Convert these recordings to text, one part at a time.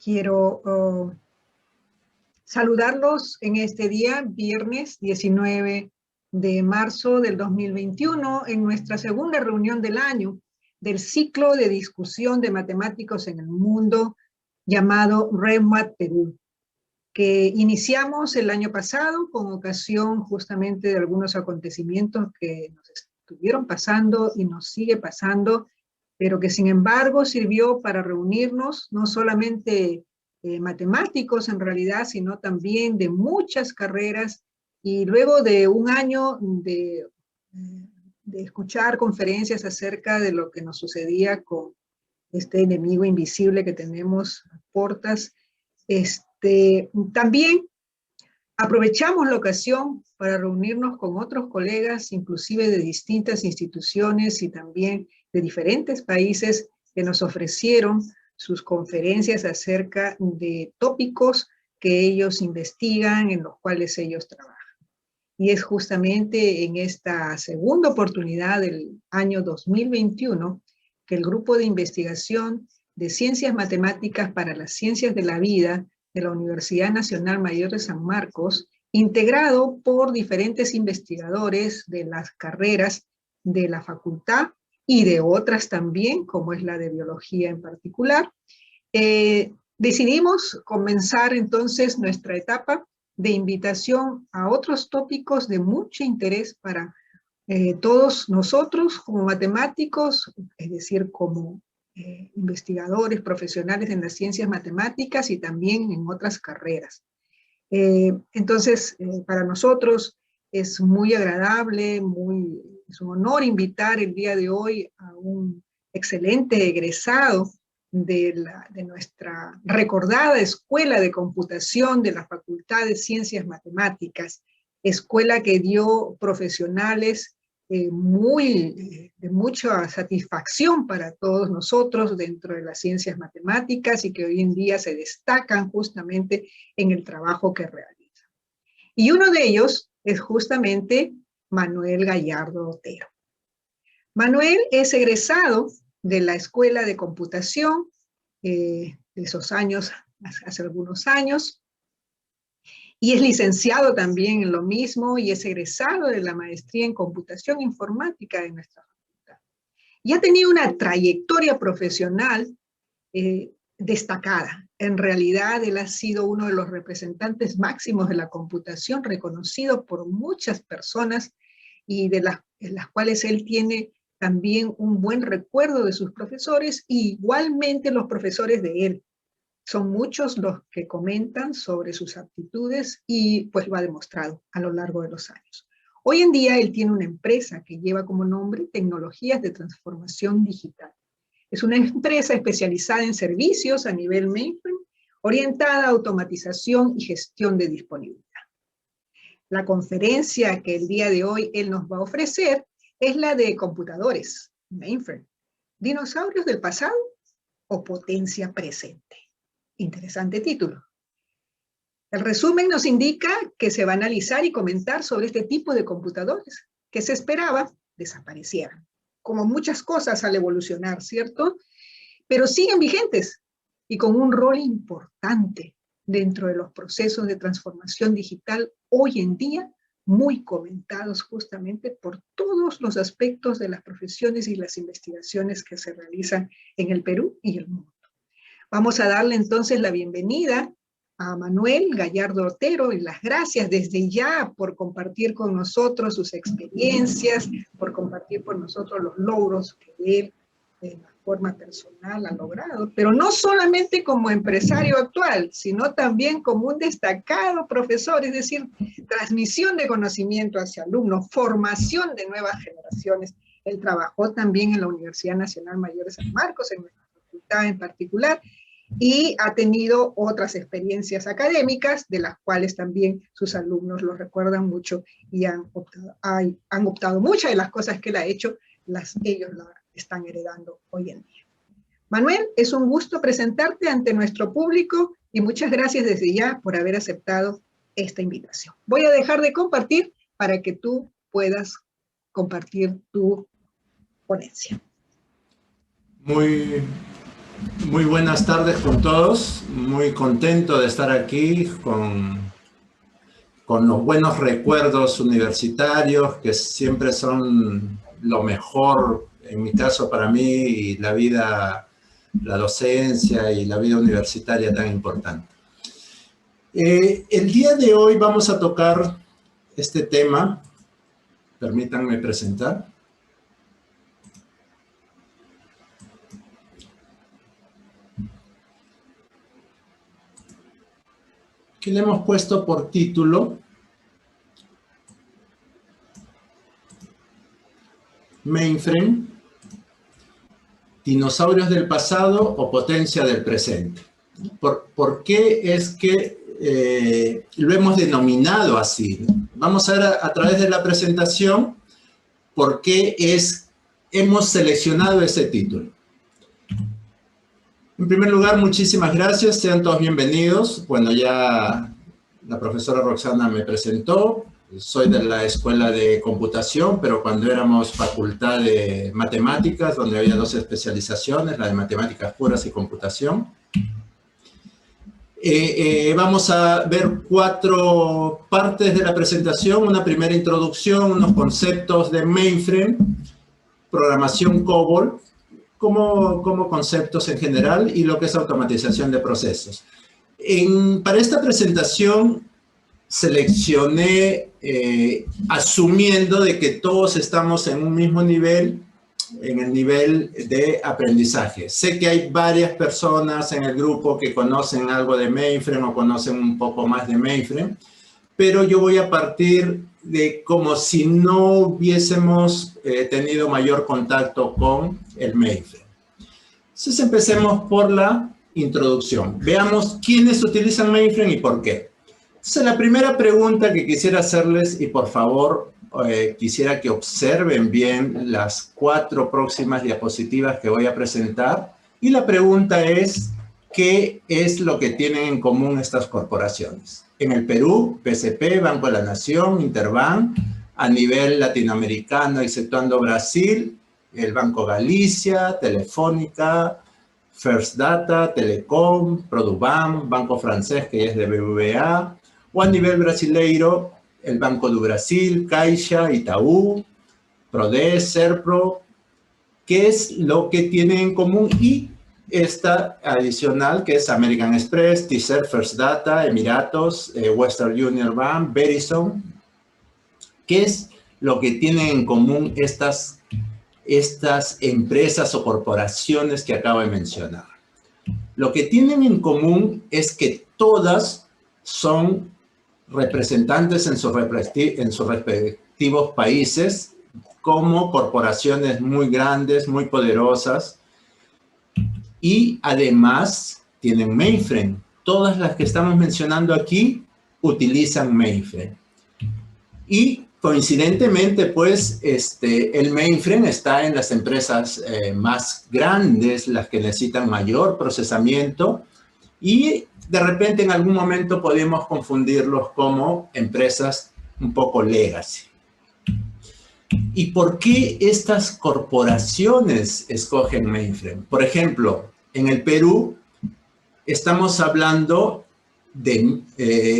Quiero saludarlos en este día, viernes 19 de marzo del 2021, en nuestra segunda reunión del año del ciclo de discusión de matemáticos en el mundo llamado REMAT Perú, que iniciamos el año pasado con ocasión justamente de algunos acontecimientos que nos estuvieron pasando y nos sigue pasando, pero que sin embargo sirvió para reunirnos no solamente matemáticos en realidad, sino también de muchas carreras, y luego de un año de escuchar conferencias acerca de lo que nos sucedía con este enemigo invisible que tenemos a puertas, también aprovechamos la ocasión para reunirnos con otros colegas, inclusive de distintas instituciones y también de diferentes países que nos ofrecieron sus conferencias acerca de tópicos que ellos investigan, en los cuales ellos trabajan. Y es justamente en esta segunda oportunidad del año 2021 que el Grupo de Investigación de Ciencias Matemáticas para las Ciencias de la Vida de la Universidad Nacional Mayor de San Marcos, integrado por diferentes investigadores de las carreras de la facultad y de otras también, como es la de biología en particular, decidimos comenzar entonces nuestra etapa de invitación a otros tópicos de mucho interés para todos nosotros como matemáticos, es decir, como investigadores profesionales en las ciencias matemáticas y también en otras carreras. Entonces, para nosotros es muy agradable, es un honor invitar el día de hoy a un excelente egresado de nuestra recordada Escuela de Computación de la Facultad de Ciencias Matemáticas, escuela que dio profesionales de mucha satisfacción para todos nosotros dentro de las ciencias matemáticas y que hoy en día se destacan justamente en el trabajo que realizan. Y uno de ellos es justamente Manuel Gallardo Otero. Manuel es egresado de la Escuela de Computación de esos años, hace algunos años, y es licenciado también en lo mismo y es egresado de la maestría en computación informática de nuestra facultad. Y ha tenido una trayectoria profesional destacada. En realidad, él ha sido uno de los representantes máximos de la computación, reconocido por muchas personas y de las cuales él tiene también un buen recuerdo de sus profesores, y igualmente los profesores de él. Son muchos los que comentan sobre sus aptitudes y pues lo ha demostrado a lo largo de los años. Hoy en día él tiene una empresa que lleva como nombre Tecnologías de Transformación Digital. Es una empresa especializada en servicios a nivel mainframe, orientada a automatización y gestión de disponibilidad. La conferencia que el día de hoy él nos va a ofrecer es la de computadores, mainframe, dinosaurios del pasado o potencia presente. Interesante título. El resumen nos indica que se va a analizar y comentar sobre este tipo de computadores que se esperaba desaparecieran. Como muchas cosas al evolucionar, ¿cierto? Pero siguen vigentes y con un rol importante dentro de los procesos de transformación digital hoy en día, muy comentados justamente por todos los aspectos de las profesiones y las investigaciones que se realizan en el Perú y el mundo. Vamos a darle entonces la bienvenida a Manuel Gallardo Otero y las gracias desde ya por compartir con nosotros sus experiencias, por compartir con nosotros los logros que él de la forma personal ha logrado, pero no solamente como empresario actual, sino también como un destacado profesor, es decir, transmisión de conocimiento hacia alumnos, formación de nuevas generaciones. Él trabajó también en la Universidad Nacional Mayor de San Marcos, en nuestra facultad en particular, y ha tenido otras experiencias académicas de las cuales también sus alumnos lo recuerdan mucho y han optado muchas de las cosas que él ha hecho, ellos la están heredando hoy en día. Manuel, es un gusto presentarte ante nuestro público y muchas gracias desde ya por haber aceptado esta invitación. Voy a dejar de compartir para que tú puedas compartir tu ponencia. Muy Muy buenas tardes con todos. Muy contento de estar aquí con los buenos recuerdos universitarios que siempre son lo mejor, en mi caso para mí, y la vida, la docencia y la vida universitaria tan importante. El día de hoy vamos a tocar este tema. Permítanme presentar. Que le hemos puesto por título Mainframe, dinosaurios del pasado o potencia del presente. ¿Por qué es que lo hemos denominado así? Vamos a ver a través de la presentación por qué hemos seleccionado ese título. En primer lugar, muchísimas gracias, sean todos bienvenidos. Bueno, ya la profesora Roxana me presentó, soy de la Escuela de Computación, pero cuando éramos facultad de Matemáticas, donde había dos especializaciones, la de Matemáticas Puras y Computación. Vamos a ver 4 partes de la presentación, una primera introducción, unos conceptos de mainframe, programación COBOL, como conceptos en general y lo que es automatización de procesos. Para esta presentación seleccioné asumiendo de que todos estamos en un mismo nivel, en el nivel de aprendizaje. Sé que hay varias personas en el grupo que conocen algo de mainframe o conocen un poco más de mainframe, pero yo voy a partir de como si no hubiésemos tenido mayor contacto con el mainframe. Entonces empecemos por la introducción. Veamos quiénes utilizan mainframe y por qué. Entonces la primera pregunta que quisiera hacerles, y por favor quisiera que observen bien las 4 próximas diapositivas que voy a presentar. Y la pregunta es, ¿qué es lo que tienen en común estas corporaciones? En el Perú, PCP, Banco de la Nación, Interbank, a nivel latinoamericano, exceptuando Brasil, el Banco Galicia, Telefónica, First Data, Telecom, Produbank, Banco Francés, que es de BBVA, o a nivel brasileiro, el Banco do Brasil, Caixa, Itaú, Prode, Serpro, ¿qué es lo que tienen en común? Y esta adicional, que es American Express, Teaser, First Data, Emiratos, Western Union Bank, Verizon. ¿Qué es lo que tienen en común estas empresas o corporaciones que acabo de mencionar? Lo que tienen en común es que todas son representantes en sus respectivos países como corporaciones muy grandes, muy poderosas, y además tienen mainframe. Todas las que estamos mencionando aquí utilizan mainframe. Y coincidentemente, pues, el mainframe está en las empresas más grandes, las que necesitan mayor procesamiento, y de repente en algún momento podemos confundirlos como empresas un poco legacy. ¿Y por qué estas corporaciones escogen mainframe? Por ejemplo, en el Perú estamos hablando de...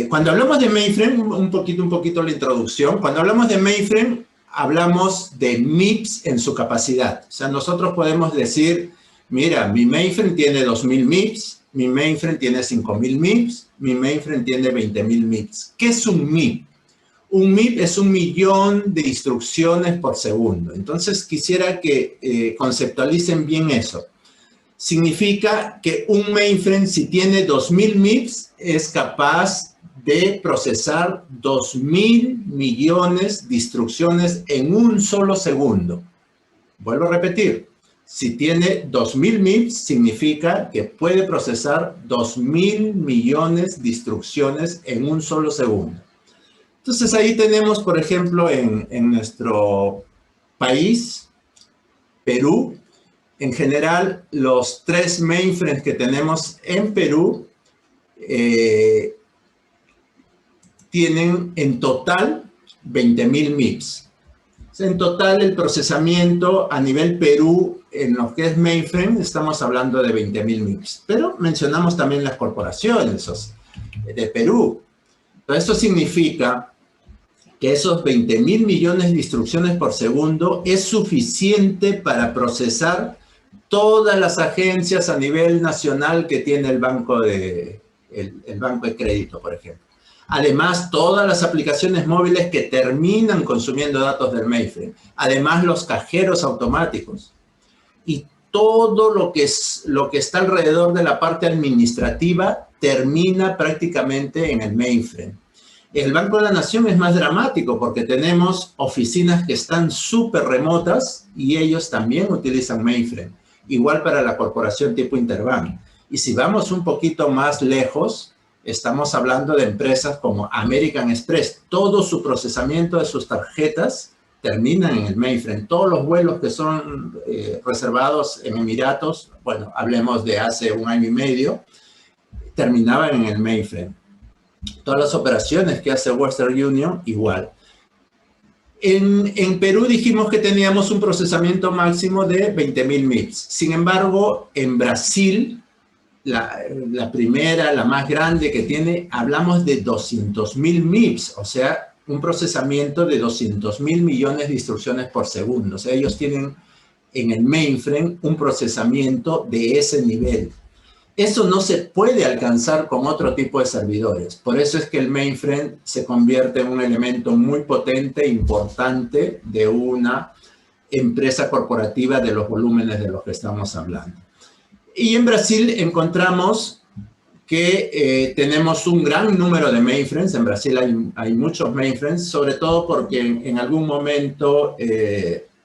cuando hablamos de mainframe, un poquito la introducción, cuando hablamos de mainframe, hablamos de MIPS en su capacidad. O sea, nosotros podemos decir, mira, mi mainframe tiene 2000 MIPS, mi mainframe tiene 5000 MIPS, mi mainframe tiene 20.000 MIPS. ¿Qué es un MIP? Un MIP es 1.000.000 de instrucciones por segundo. Entonces, quisiera que conceptualicen bien eso. Significa que un mainframe, si tiene 2.000 MIPS, es capaz de procesar 2.000 millones de instrucciones en un solo segundo. Vuelvo a repetir. Si tiene 2.000 MIPS, significa que puede procesar 2.000 millones de instrucciones en un solo segundo. Entonces, ahí tenemos, por ejemplo, en nuestro país, Perú, en general, los 3 mainframes que tenemos en Perú tienen en total 20.000 MIPS. En total, el procesamiento a nivel Perú en lo que es mainframe estamos hablando de 20.000 MIPS, pero mencionamos también las corporaciones de Perú. Entonces, esto significa que esos 20.000 millones de instrucciones por segundo es suficiente para procesar todas las agencias a nivel nacional que tiene el banco de crédito, por ejemplo. Además, todas las aplicaciones móviles que terminan consumiendo datos del mainframe. Además, los cajeros automáticos. Y todo lo que está alrededor de la parte administrativa termina prácticamente en el mainframe. El Banco de la Nación es más dramático porque tenemos oficinas que están súper remotas y ellos también utilizan mainframe. Igual para la corporación tipo Interbank. Y si vamos un poquito más lejos, estamos hablando de empresas como American Express. Todo su procesamiento de sus tarjetas terminan en el mainframe. Todos los vuelos que son reservados en Emiratos, bueno, hablemos de hace 1 año y medio, terminaban en el mainframe. Todas las operaciones que hace Western Union, igual. En Perú dijimos que teníamos un procesamiento máximo de 20.000 MIPS. Sin embargo, en Brasil, la primera, la más grande que tiene, hablamos de 200.000 MIPS, o sea, un procesamiento de 200.000 millones de instrucciones por segundo. O sea, ellos tienen en el mainframe un procesamiento de ese nivel. Eso no se puede alcanzar con otro tipo de servidores. Por eso es que el mainframe se convierte en un elemento muy potente e importante de una empresa corporativa de los volúmenes de los que estamos hablando. Y en Brasil encontramos que tenemos un gran número de mainframes. En Brasil hay muchos mainframes, sobre todo porque en algún momento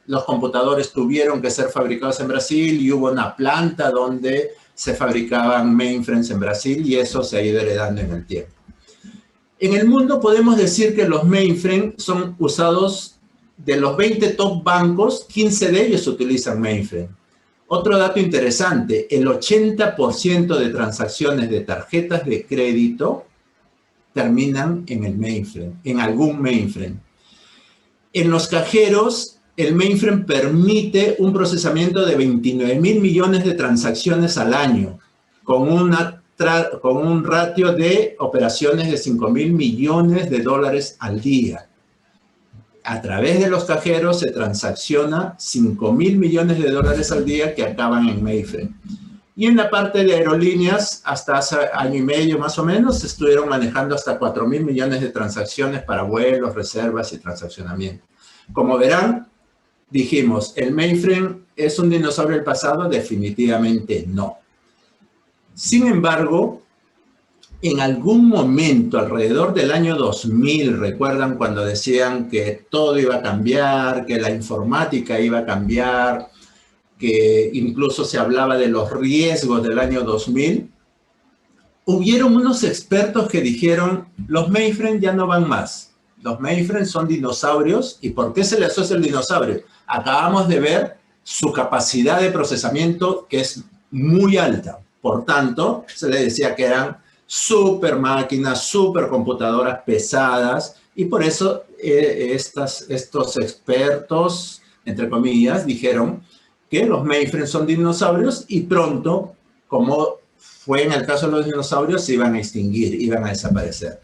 los computadores tuvieron que ser fabricados en Brasil y hubo una planta donde se fabricaban mainframes en Brasil y eso se ha ido heredando en el tiempo. En el mundo podemos decir que los mainframes son usados de los 20 top bancos, 15 de ellos utilizan mainframe. Otro dato interesante, el 80% de transacciones de tarjetas de crédito terminan en el mainframe, en algún mainframe. En los cajeros, el mainframe permite un procesamiento de 29.000 millones de transacciones al año, con un ratio de operaciones de 5.000 millones de dólares al día. A través de los cajeros se transacciona 5.000 millones de dólares al día que acaban en mainframe. Y en la parte de aerolíneas, hasta hace 1 año y medio más o menos, se estuvieron manejando hasta 4.000 millones de transacciones para vuelos, reservas y transaccionamiento. Como verán, dijimos, ¿el mainframe es un dinosaurio del pasado? Definitivamente no. Sin embargo, en algún momento, alrededor del año 2000, ¿recuerdan cuando decían que todo iba a cambiar, que la informática iba a cambiar, que incluso se hablaba de los riesgos del año 2000? Hubieron unos expertos que dijeron, los mainframes ya no van más. Los mainframes son dinosaurios. ¿Y por qué se le asocia el dinosaurio? Acabamos de ver su capacidad de procesamiento, que es muy alta. Por tanto, se le decía que eran super máquinas, super computadoras pesadas, y por eso estos expertos, entre comillas, dijeron que los mainframes son dinosaurios y pronto, como fue en el caso de los dinosaurios, se iban a extinguir, iban a desaparecer.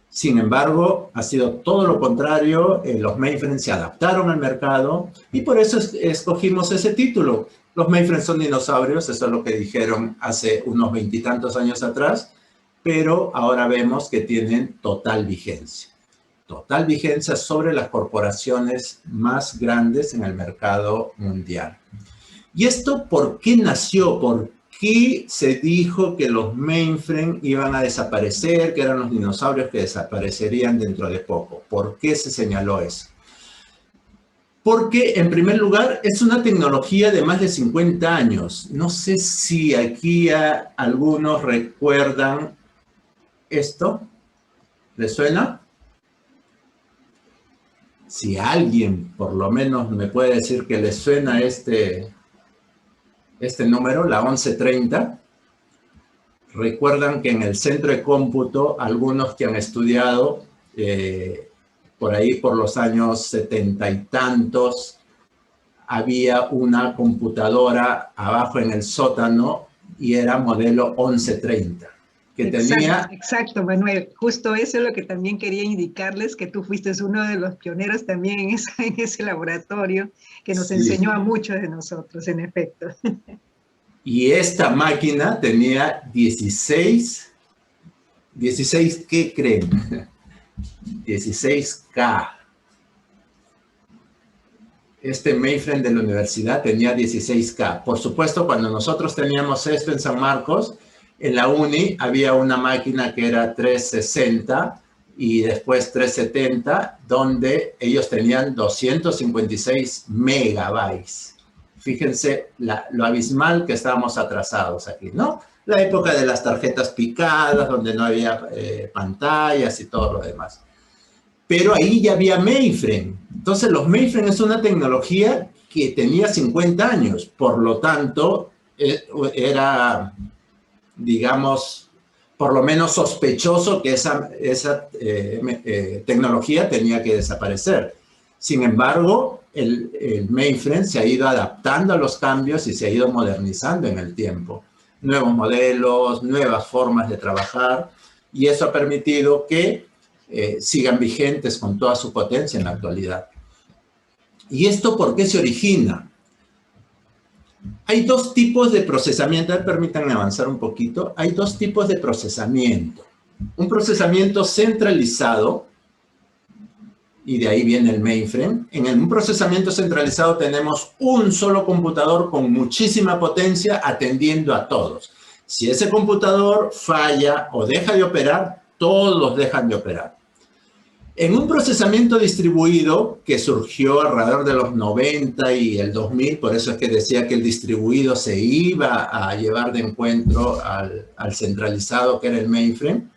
Sin embargo, ha sido todo lo contrario, los mainframes se adaptaron al mercado y por eso escogimos ese título. Los mainframes son dinosaurios, eso es lo que dijeron hace unos 20 y tantos años atrás, pero ahora vemos que tienen total vigencia. Total vigencia sobre las corporaciones más grandes en el mercado mundial. ¿Y esto por qué nació? ¿Por qué se dijo que los mainframes iban a desaparecer, que eran los dinosaurios que desaparecerían dentro de poco? ¿Por qué se señaló eso? Porque, en primer lugar, es una tecnología de más de 50 años. No sé si aquí algunos recuerdan esto. ¿Les suena? Si alguien, por lo menos, me puede decir que les suena este número, la 1130. Recuerdan que en el centro de cómputo, algunos que han estudiado por ahí por los años 70 y tantos, había una computadora abajo en el sótano y era modelo 1130, que tenía... Exacto, Manuel. Justo eso es lo que también quería indicarles, que tú fuiste uno de los pioneros también en ese laboratorio, que nos Sí. enseñó a muchos de nosotros, en efecto. Y esta máquina tenía 16, ¿qué creen? 16K. Este mainframe de la universidad tenía 16K. Por supuesto, cuando nosotros teníamos esto en San Marcos, en la uni había una máquina que era 360 y después 370, donde ellos tenían 256 megabytes. Fíjense lo abismal que estábamos atrasados aquí, ¿no? La época de las tarjetas picadas, donde no había pantallas y todo lo demás. Pero ahí ya había mainframe. Entonces, los mainframe es una tecnología que tenía 50 años. Por lo tanto, era, digamos, por lo menos sospechoso que esa tecnología tenía que desaparecer. Sin embargo, el mainframe se ha ido adaptando a los cambios y se ha ido modernizando en el tiempo. Nuevos modelos, nuevas formas de trabajar, y eso ha permitido que sigan vigentes con toda su potencia en la actualidad. ¿Y esto por qué se origina? Hay dos tipos de procesamiento. Permítanme avanzar un poquito. Hay dos tipos de procesamiento. Un procesamiento centralizado, y de ahí viene el mainframe. En un procesamiento centralizado tenemos un solo computador con muchísima potencia atendiendo a todos. Si ese computador falla o deja de operar, todos dejan de operar. En un procesamiento distribuido que surgió alrededor de los 90 y el 2000, por eso es que decía que el distribuido se iba a llevar de encuentro al centralizado, que era el mainframe.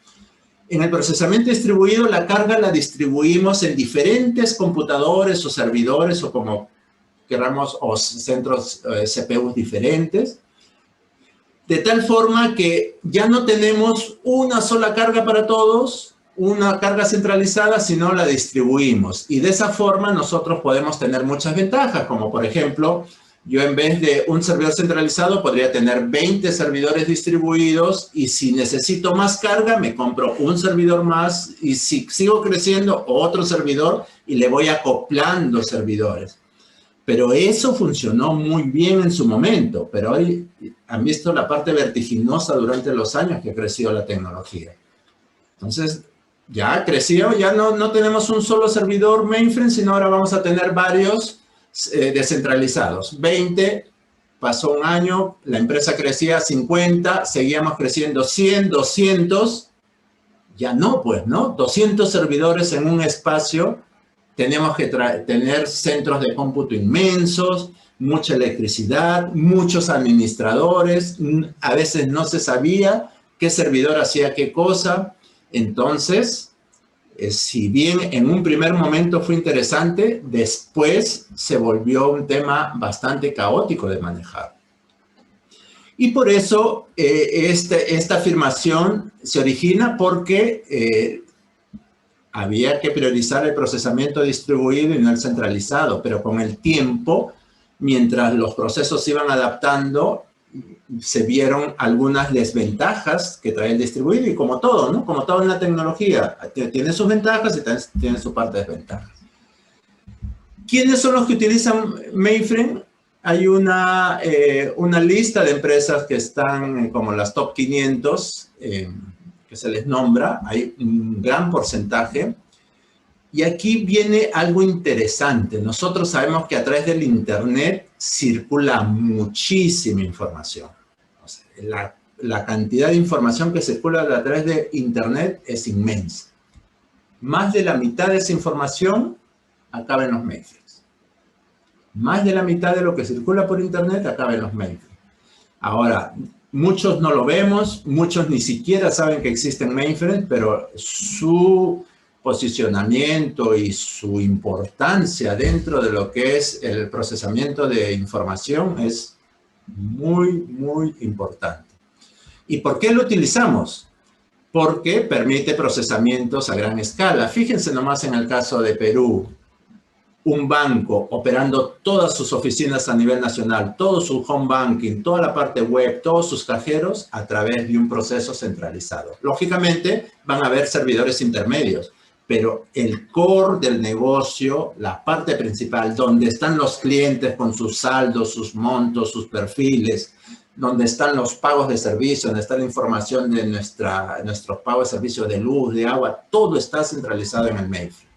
En el procesamiento distribuido, la carga la distribuimos en diferentes computadores o servidores o como queramos, o centros CPUs diferentes, de tal forma que ya no tenemos una sola carga para todos, una carga centralizada, sino la distribuimos. Y de esa forma nosotros podemos tener muchas ventajas, como por ejemplo, yo en vez de un servidor centralizado podría tener 20 servidores distribuidos, y si necesito más carga me compro un servidor más, y si sigo creciendo otro servidor, y le voy acoplando servidores. Pero eso funcionó muy bien en su momento, pero hoy han visto la parte vertiginosa durante los años que ha crecido la tecnología. Entonces, ya creció, ya no tenemos un solo servidor mainframe, sino ahora vamos a tener varios descentralizados. 20, pasó un año, la empresa crecía 50, seguíamos creciendo 100, 200, ya no, pues, ¿no? 200 servidores en un espacio, tenemos que tener centros de cómputo inmensos, mucha electricidad, muchos administradores, a veces no se sabía qué servidor hacía qué cosa. Entonces, si bien en un primer momento fue interesante, después se volvió un tema bastante caótico de manejar. Y por eso esta afirmación se origina porque había que priorizar el procesamiento distribuido y no el centralizado, pero con el tiempo, mientras los procesos se iban adaptando, se vieron algunas desventajas que trae el distribuido, y como todo, ¿no? Como todo en la tecnología, tiene sus ventajas y tiene su parte de desventajas. ¿Quiénes son los que utilizan mainframe? Hay una lista de empresas que están como las top 500, que se les nombra, hay un gran porcentaje. Y aquí viene algo interesante. Nosotros sabemos que a través del Internet circula muchísima información. O sea, la cantidad de información que circula a través de Internet es inmensa. Más de la mitad de esa información acaba en los mainframes. Más de la mitad de lo que circula por Internet acaba en los mainframes. Ahora, muchos no lo vemos, muchos ni siquiera saben que existen mainframes, pero su posicionamiento y su importancia dentro de lo que es el procesamiento de información es muy, muy importante. ¿Y por qué lo utilizamos? Porque permite procesamientos a gran escala. Fíjense nomás en el caso de Perú. un banco operando todas sus oficinas a nivel nacional, todo su home banking, toda la parte web, todos sus cajeros a través de un proceso centralizado. Lógicamente van a haber servidores intermedios, pero el core del negocio, la parte principal, donde están los clientes con sus saldos, sus montos, sus perfiles, donde están los pagos de servicio, donde está la información de nuestros pagos de servicio de luz, de agua, todo está centralizado en el mainframe.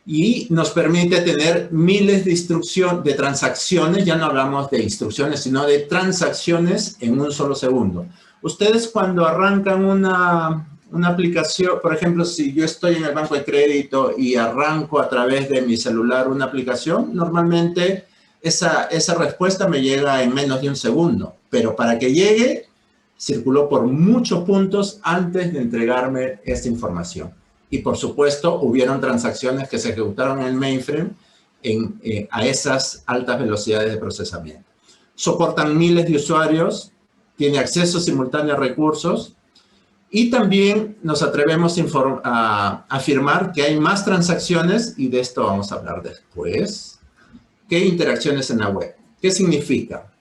Y nos permite tener miles de transacciones, ya no hablamos de instrucciones, sino de transacciones en un solo segundo. Ustedes cuando arrancan una aplicación, por ejemplo, si yo estoy en el banco de crédito y arranco a través de mi celular una aplicación, normalmente esa respuesta me llega en menos de un segundo. Pero para que llegue, circuló por muchos puntos antes de entregarme esta información. Y por supuesto, hubieron transacciones que se ejecutaron en el mainframe a esas altas velocidades de procesamiento. Soportan miles de usuarios, tiene acceso simultáneo a recursos y también nos atrevemos a afirmar que hay más transacciones y de esto vamos a hablar después. ¿Qué interacciones en la web? ¿Qué significa?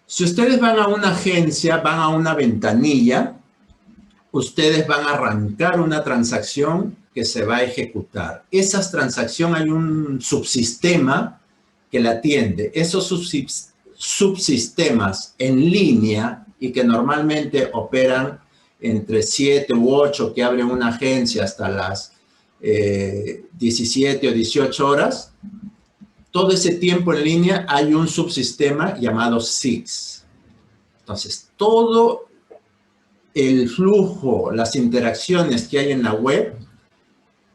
Si ustedes van a una agencia, van a una ventanilla, ustedes van a arrancar una transacción que se va a ejecutar. Esa transacción hay un subsistema que la atiende. Esos subsistemas en línea y que normalmente operan entre 7 u 8 que abren una agencia hasta las 17 o 18 horas, todo ese tiempo en línea hay un subsistema llamado SIX. Entonces, todo el flujo, las interacciones que hay en la web,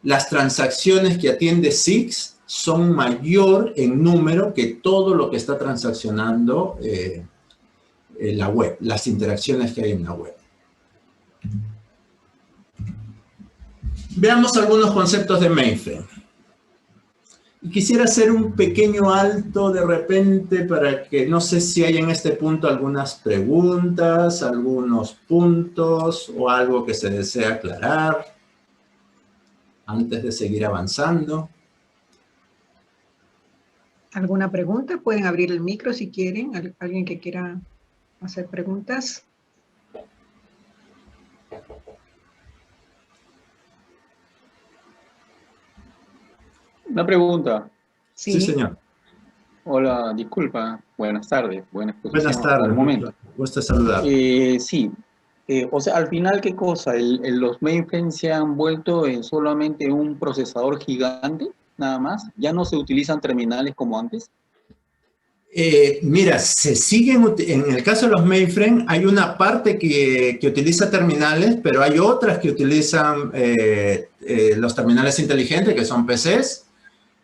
las transacciones que atiende SIX son mayor en número que todo lo que está transaccionando la web, las interacciones que hay en la web. Veamos algunos conceptos de mainframe. Y quisiera hacer un pequeño alto de repente para que, no sé si hay en este punto algunas preguntas, algunos puntos o algo que se desea aclarar antes de seguir avanzando. ¿Alguna pregunta? Pueden abrir el micro si quieren. ¿Alguien que quiera hacer preguntas? Una pregunta. Sí, señor. Hola, disculpa. Buenas tardes. Buena exposición. Buenas tardes. Al momento. Gusto saludar. Sí. O sea, al final, ¿qué cosa? ¿Los mainframes se han vuelto en solamente un procesador gigante, nada más? ¿Ya no se utilizan terminales como antes? Mira, en el caso de los mainframe, hay una parte que utiliza terminales, pero hay otras que utilizan los terminales inteligentes, que son PCs,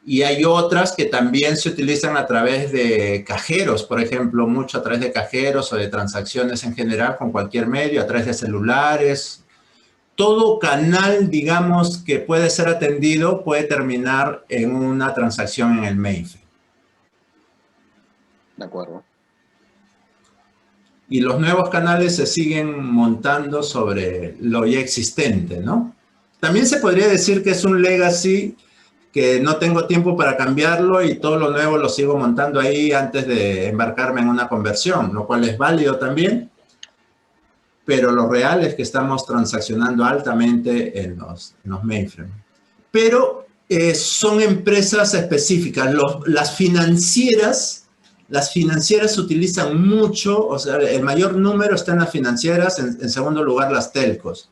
y hay otras que también se utilizan a través de cajeros, por ejemplo, mucho a través de cajeros o de transacciones en general con cualquier medio, a través de celulares. Todo canal, digamos, que puede ser atendido puede terminar en una transacción en el mainframe. De acuerdo. Y los nuevos canales se siguen montando sobre lo ya existente, ¿no? También se podría decir que es un legacy que no tengo tiempo para cambiarlo y todo lo nuevo lo sigo montando ahí antes de embarcarme en una conversión, lo cual es válido también. Pero lo real es que estamos transaccionando altamente en los mainframes. Pero son empresas específicas. Las financieras utilizan mucho, o sea, el mayor número está en las financieras, en segundo lugar las telcos.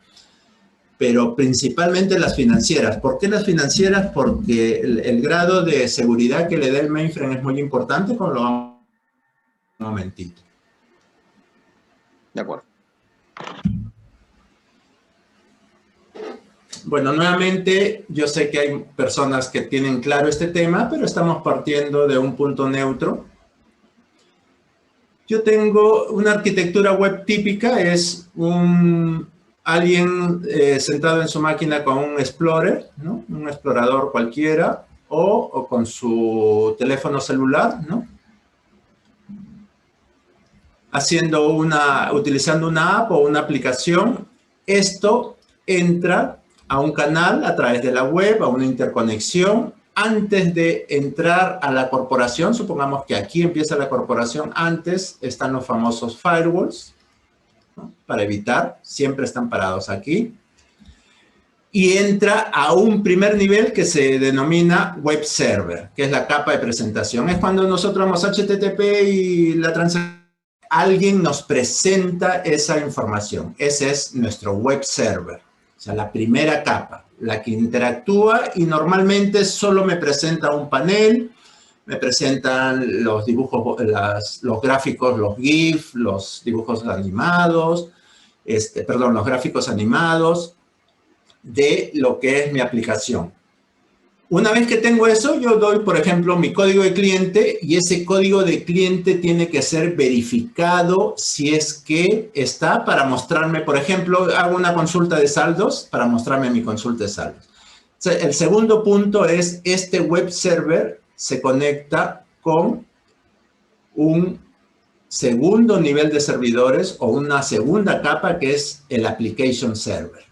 Pero principalmente las financieras. ¿Por qué las financieras? Porque el grado de seguridad que le da el mainframe es muy importante, como lo vamos a ver un momentito. De acuerdo. Bueno, nuevamente, yo sé que hay personas que tienen claro este tema, pero estamos partiendo de un punto neutro. Yo tengo una arquitectura web típica, es alguien sentado en su máquina con un Explorer, ¿no? Un explorador cualquiera, o con su teléfono celular, ¿no? Utilizando una app o una aplicación. Esto entra a un canal a través de la web, a una interconexión, antes de entrar a la corporación, supongamos que aquí empieza la corporación, antes están los famosos firewalls, ¿no? Para evitar, siempre están parados aquí. Y entra a un primer nivel que se denomina web server, que es la capa de presentación. Es cuando nosotros vamos a HTTP y la transacción, alguien nos presenta esa información. Ese es nuestro web server, o sea, la primera capa, la que interactúa y normalmente solo me presenta un panel, me presentan los dibujos, los gráficos, los GIF, los dibujos animados, los gráficos animados de lo que es mi aplicación. Una vez que tengo eso, yo doy, por ejemplo, mi código de cliente y ese código de cliente tiene que ser verificado si es que está para mostrarme, por ejemplo, hago una consulta de saldos para mostrarme mi consulta de saldos. O sea, el segundo punto es este web server se conecta con un segundo nivel de servidores o una segunda capa que es el application server.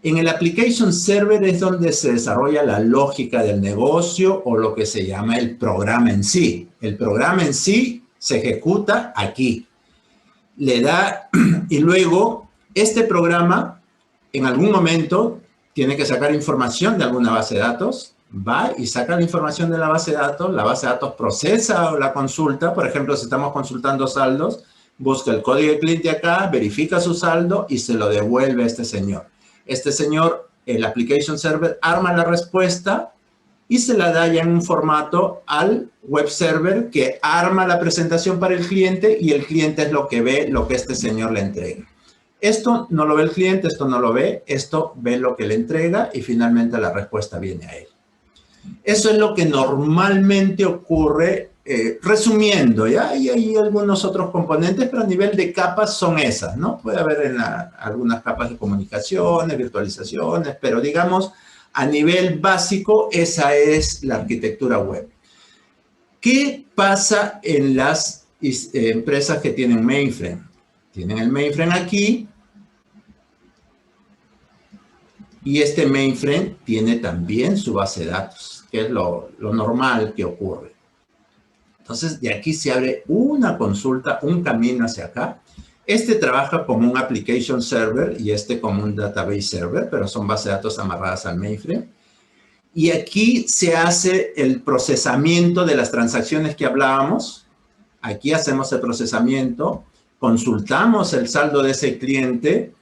En el application server es donde se desarrolla la lógica del negocio o lo que se llama el programa en sí. El programa en sí se ejecuta aquí. Le da, y luego este programa en algún momento tiene que sacar información de alguna base de datos, va y saca la información de la base de datos procesa la consulta, por ejemplo, si estamos consultando saldos, busca el código de cliente acá, verifica su saldo y se lo devuelve a este señor. Este señor, el application server, arma la respuesta y se la da ya en un formato al web server que arma la presentación para el cliente y el cliente es lo que ve, lo que este señor le entrega. Esto no lo ve el cliente, esto no lo ve, esto ve lo que le entrega y finalmente la respuesta viene a él. Eso es lo que normalmente ocurre, resumiendo, ¿ya? Y hay algunos otros componentes, pero a nivel de capas son esas, ¿no? Puede haber algunas capas de comunicaciones, virtualizaciones, pero digamos, a nivel básico, esa es la arquitectura web. ¿Qué pasa en las empresas que tienen mainframe? Tienen el mainframe aquí y este mainframe tiene también su base de datos, que es lo normal que ocurre. Entonces, de aquí se abre una consulta, un camino hacia acá. Este trabaja como un application server y este como un database server, pero son bases de datos amarradas al mainframe. Y aquí se hace el procesamiento de las transacciones que hablábamos. Aquí hacemos el procesamiento, consultamos el saldo de ese cliente,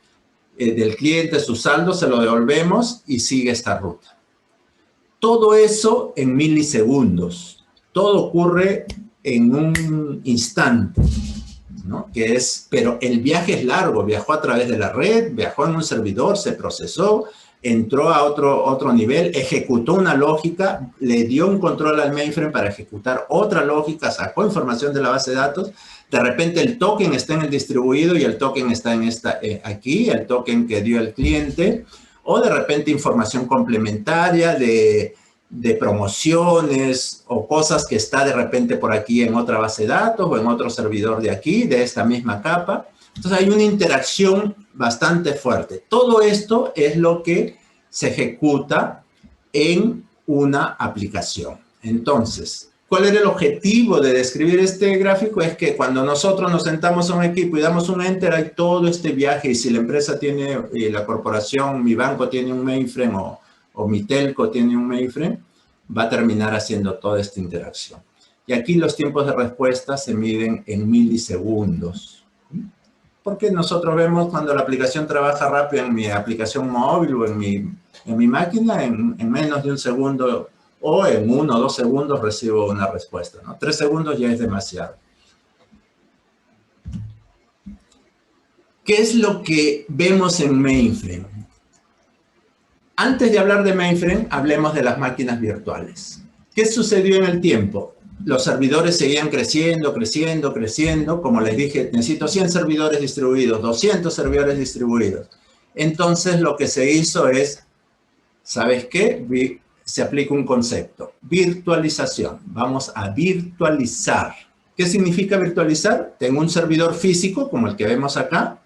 del cliente, su saldo, se lo devolvemos y sigue esta ruta. Todo eso en milisegundos. Todo ocurre en un instante, ¿no? Pero el viaje es largo, viajó a través de la red, viajó en un servidor, se procesó, entró a otro nivel, ejecutó una lógica, le dio un control al mainframe para ejecutar otra lógica, sacó información de la base de datos, de repente el token está en el distribuido y el token está en aquí, el token que dio el cliente, o de repente información complementaria de promociones o cosas que está de repente por aquí en otra base de datos o en otro servidor de aquí, de esta misma capa. Entonces hay una interacción bastante fuerte. Todo esto es lo que se ejecuta en una aplicación. Entonces, ¿cuál era el objetivo de describir este gráfico? Es que cuando nosotros nos sentamos a un equipo y damos un enter, hay todo este viaje y si la empresa tiene, la corporación, mi banco tiene un mainframe o mi telco tiene un mainframe, va a terminar haciendo toda esta interacción. Y aquí los tiempos de respuesta se miden en milisegundos. Porque nosotros vemos cuando la aplicación trabaja rápido en mi aplicación móvil o en mi máquina, en menos de un segundo o en 1 o 2 segundos recibo una respuesta, ¿no? 3 segundos ya es demasiado. ¿Qué es lo que vemos en mainframe? Antes de hablar de mainframe, hablemos de las máquinas virtuales. ¿Qué sucedió en el tiempo? Los servidores seguían creciendo, creciendo, creciendo. Como les dije, necesito 100 servidores distribuidos, 200 servidores distribuidos. Entonces, lo que se hizo es, ¿sabes qué? Se aplica un concepto, virtualización. Vamos a virtualizar. ¿Qué significa virtualizar? Tengo un servidor físico, como el que vemos acá,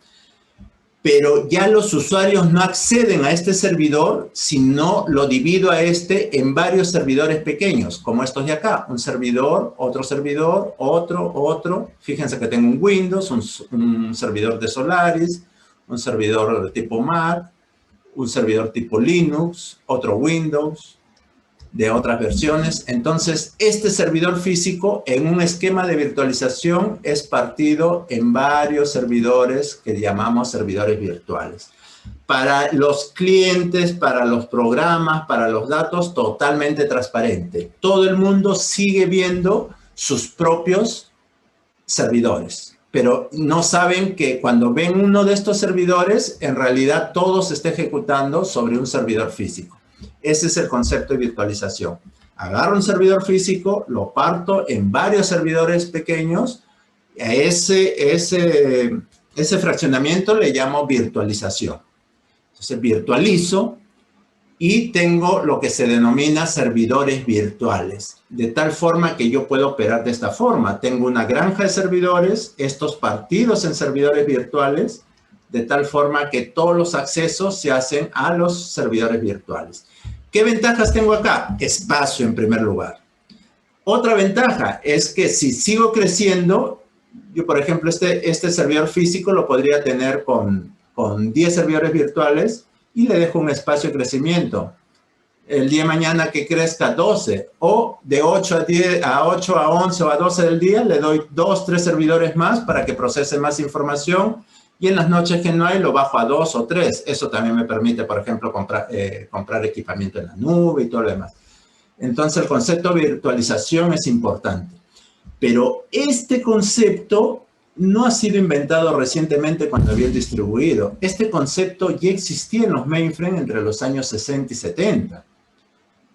pero ya los usuarios no acceden a este servidor, sino lo divido a este en varios servidores pequeños, como estos de acá. Un servidor, otro. Fíjense que tengo un Windows, un servidor de Solaris, un servidor tipo Mac, un servidor tipo Linux, otro Windows, de otras versiones. Entonces, este servidor físico en un esquema de virtualización es partido en varios servidores que llamamos servidores virtuales. Para los clientes, para los programas, para los datos, totalmente transparente. Todo el mundo sigue viendo sus propios servidores, pero no saben que cuando ven uno de estos servidores, en realidad todo se está ejecutando sobre un servidor físico. Ese es el concepto de virtualización. Agarro un servidor físico, lo parto en varios servidores pequeños. A ese fraccionamiento le llamo virtualización. Entonces virtualizo y tengo lo que se denomina servidores virtuales. De tal forma que yo puedo operar de esta forma. Tengo una granja de servidores, estos partidos en servidores virtuales, de tal forma que todos los accesos se hacen a los servidores virtuales. ¿Qué ventajas tengo acá? Espacio en primer lugar. Otra ventaja es que si sigo creciendo, yo por ejemplo este servidor físico lo podría tener con 10 servidores virtuales y le dejo un espacio de crecimiento. El día de mañana que crezca 12 o de 8 a 10, a 8 a 11 o a 12 del día le doy 2, 3 servidores más para que procese más información. Y en las noches que no hay, lo bajo a 2 o 3. Eso también me permite, por ejemplo, comprar equipamiento en la nube y todo lo demás. Entonces, el concepto de virtualización es importante. Pero este concepto no ha sido inventado recientemente cuando había distribuido. Este concepto ya existía en los mainframes entre los años 60 y 70.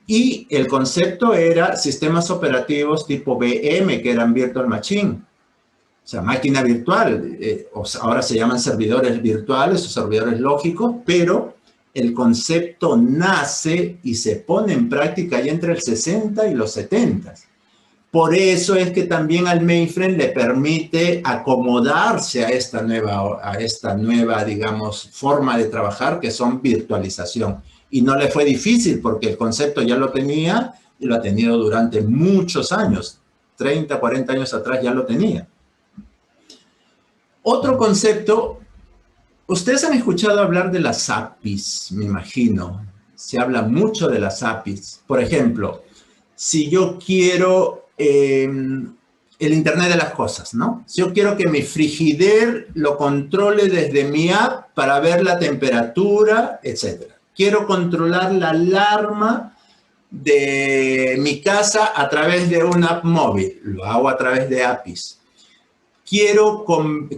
Y el concepto era sistemas operativos tipo VM, que eran Virtual Machine. O sea, máquina virtual, ahora se llaman servidores virtuales o servidores lógicos, pero el concepto nace y se pone en práctica ya entre el 60 y los 70. Por eso es que también al mainframe le permite acomodarse a esta nueva, digamos, forma de trabajar que son virtualización. Y no le fue difícil porque el concepto ya lo tenía y lo ha tenido durante muchos años. 30, 40 años atrás ya lo tenía. Otro concepto, ustedes han escuchado hablar de las APIs, me imagino. Se habla mucho de las APIs. Por ejemplo, si yo quiero el Internet de las cosas, ¿no? Si yo quiero que mi frigider lo controle desde mi app para ver la temperatura, etc. Quiero controlar la alarma de mi casa a través de una app móvil. Lo hago a través de APIs. Quiero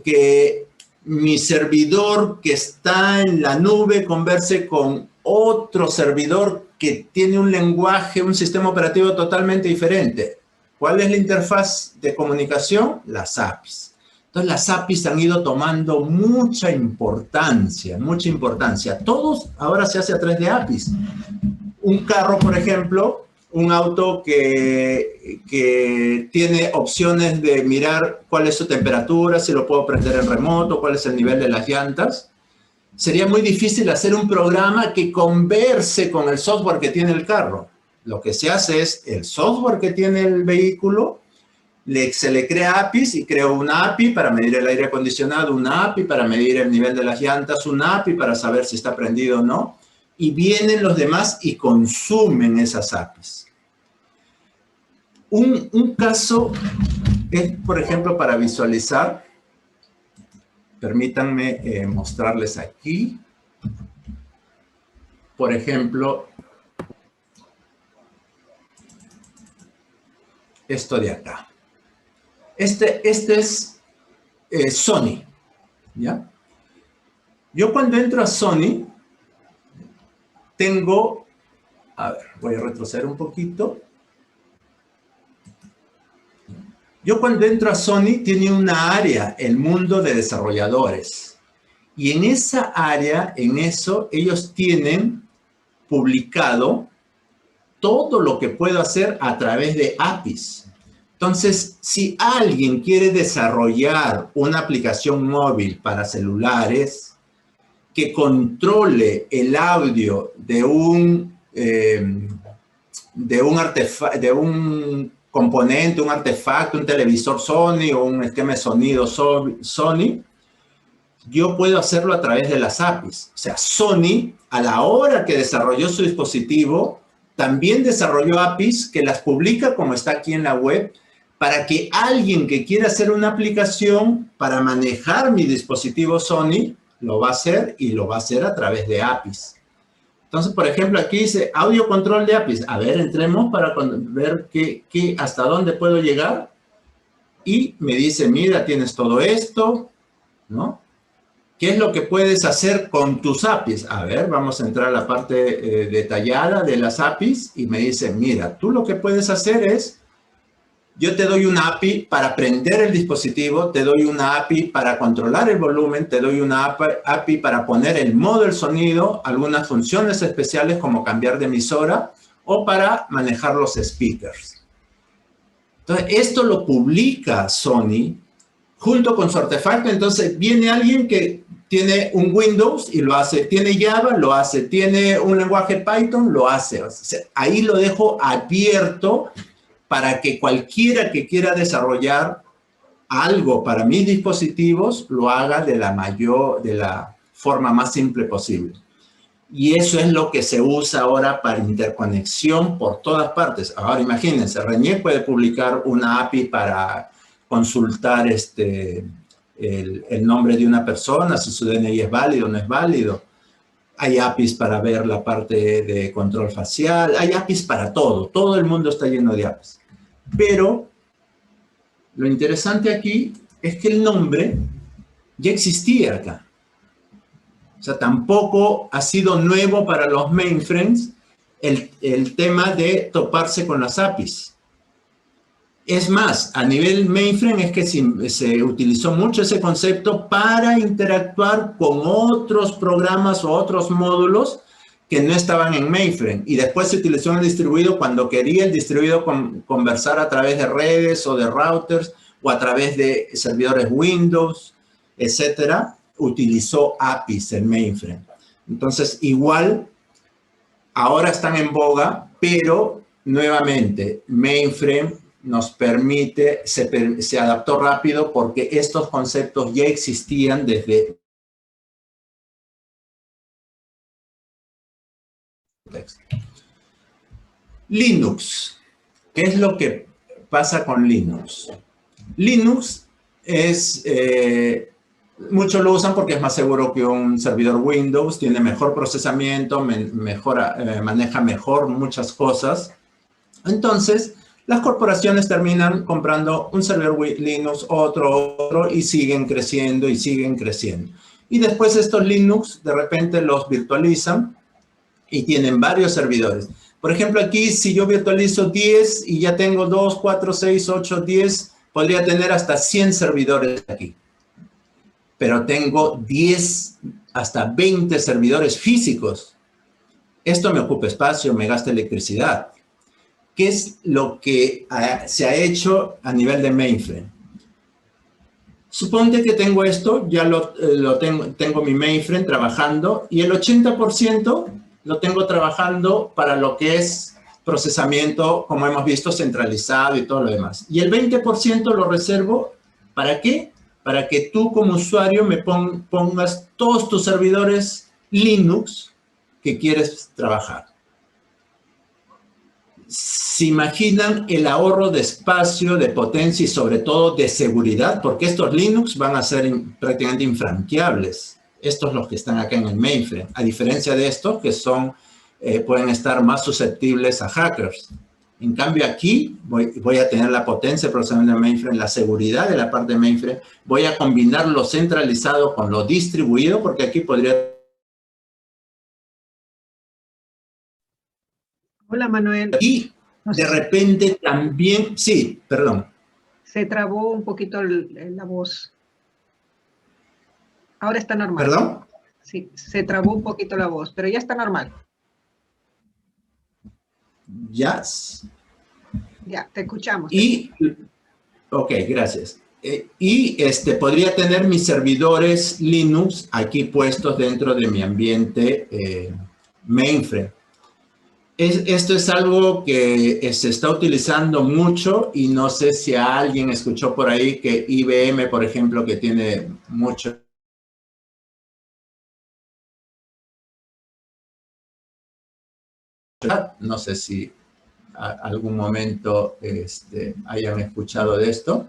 que mi servidor que está en la nube converse con otro servidor que tiene un lenguaje, un sistema operativo totalmente diferente. ¿Cuál es la interfaz de comunicación? Las APIs. Entonces, las APIs han ido tomando mucha importancia, mucha importancia. Todos ahora se hace a través de APIs. Un carro, por ejemplo, un auto que tiene opciones de mirar cuál es su temperatura, si lo puedo prender en remoto, cuál es el nivel de las llantas. Sería muy difícil hacer un programa que converse con el software que tiene el carro. Lo que se hace es el software que tiene el vehículo, se le crea APIs y creo una API para medir el aire acondicionado, una API para medir el nivel de las llantas, una API para saber si está prendido o no. Y vienen los demás y consumen esas APIs. Un caso es, por ejemplo, para visualizar. Permítanme mostrarles aquí. Por ejemplo, esto de acá. Este es Sony, ¿ya? Yo cuando entro a Sony, tengo, a ver, voy a retroceder un poquito. Yo cuando entro a Sony tiene una área, el mundo de desarrolladores. Y en esa área, en eso, ellos tienen publicado todo lo que puedo hacer a través de APIs. Entonces, si alguien quiere desarrollar una aplicación móvil para celulares, que controle el audio de un componente, un artefacto, un televisor Sony o un esquema de sonido Sony, yo puedo hacerlo a través de las APIs. O sea, Sony, a la hora que desarrolló su dispositivo, también desarrolló APIs que las publica, como está aquí en la web, para que alguien que quiera hacer una aplicación para manejar mi dispositivo Sony, lo va a hacer y lo va a hacer a través de APIs. Entonces, por ejemplo, aquí dice audio control de APIs. A ver, entremos para ver hasta dónde puedo llegar. Y me dice, mira, tienes todo esto, ¿no? ¿Qué es lo que puedes hacer con tus APIs? A ver, vamos a entrar a la parte detallada de las APIs y me dice, mira, tú lo que puedes hacer es, yo te doy una API para prender el dispositivo, te doy una API para controlar el volumen, te doy una API para poner el modo del sonido, algunas funciones especiales como cambiar de emisora o para manejar los speakers. Entonces, esto lo publica Sony junto con su artefacto. Entonces, viene alguien que tiene un Windows y lo hace, tiene Java, lo hace, tiene un lenguaje Python, lo hace. O sea, ahí lo dejo abierto para que cualquiera que quiera desarrollar algo para mis dispositivos lo haga de la forma más simple posible. Y eso es lo que se usa ahora para interconexión por todas partes. Ahora imagínense, Renier puede publicar una API para consultar el nombre de una persona, si su DNI es válido o no es válido. Hay APIs para ver la parte de control facial, hay APIs para todo. Todo el mundo está lleno de APIs. Pero lo interesante aquí es que el nombre ya existía acá. O sea, tampoco ha sido nuevo para los mainframes el tema de toparse con las APIs. Es más, a nivel mainframe es que se utilizó mucho ese concepto para interactuar con otros programas o otros módulos que no estaban en mainframe. Y después se utilizó en el distribuido cuando quería el distribuido conversar a través de redes o de routers o a través de servidores Windows, etcétera. Utilizó APIs en mainframe. Entonces, igual, ahora están en boga, pero nuevamente, mainframe nos permite, se adaptó rápido porque estos conceptos ya existían desde Linux. ¿Qué es lo que pasa con Linux? Linux es, muchos lo usan porque es más seguro que un servidor Windows, tiene mejor procesamiento, maneja mejor muchas cosas. Entonces, las corporaciones terminan comprando un servidor Linux, otro, y siguen creciendo y siguen creciendo. Y después estos Linux, de repente los virtualizan y tienen varios servidores. Por ejemplo, aquí, si yo virtualizo 10 y ya tengo 2, 4, 6, 8, 10, podría tener hasta 100 servidores aquí. Pero tengo 10 hasta 20 servidores físicos. Esto me ocupa espacio, me gasta electricidad. ¿Qué es lo que se ha hecho a nivel de mainframe? Suponte que tengo esto, ya tengo mi mainframe trabajando y el 80% lo tengo trabajando para lo que es procesamiento, como hemos visto, centralizado y todo lo demás. Y el 20% lo reservo, ¿para qué? Para que tú como usuario me pongas todos tus servidores Linux que quieres trabajar. ¿Se imaginan el ahorro de espacio, de potencia y sobre todo de seguridad? Porque estos Linux van a ser prácticamente infranqueables. Estos los que están acá en el mainframe. A diferencia de estos que pueden estar más susceptibles a hackers. En cambio aquí voy a tener la potencia de procesamiento de mainframe, la seguridad de la parte de mainframe. Voy a combinar lo centralizado con lo distribuido porque aquí podría... Hola, Manuel. Y de repente también, sí, perdón. Se trabó un poquito la voz. Ahora está normal. ¿Perdón? Sí, se trabó un poquito la voz, pero ya está normal. Ya. Ya, te escuchamos. Ok, gracias. Podría tener mis servidores Linux aquí puestos dentro de mi ambiente mainframe. Esto es algo que se está utilizando mucho y no sé si alguien escuchó por ahí que IBM, por ejemplo, que tiene mucho. No sé si algún momento hayan escuchado de esto.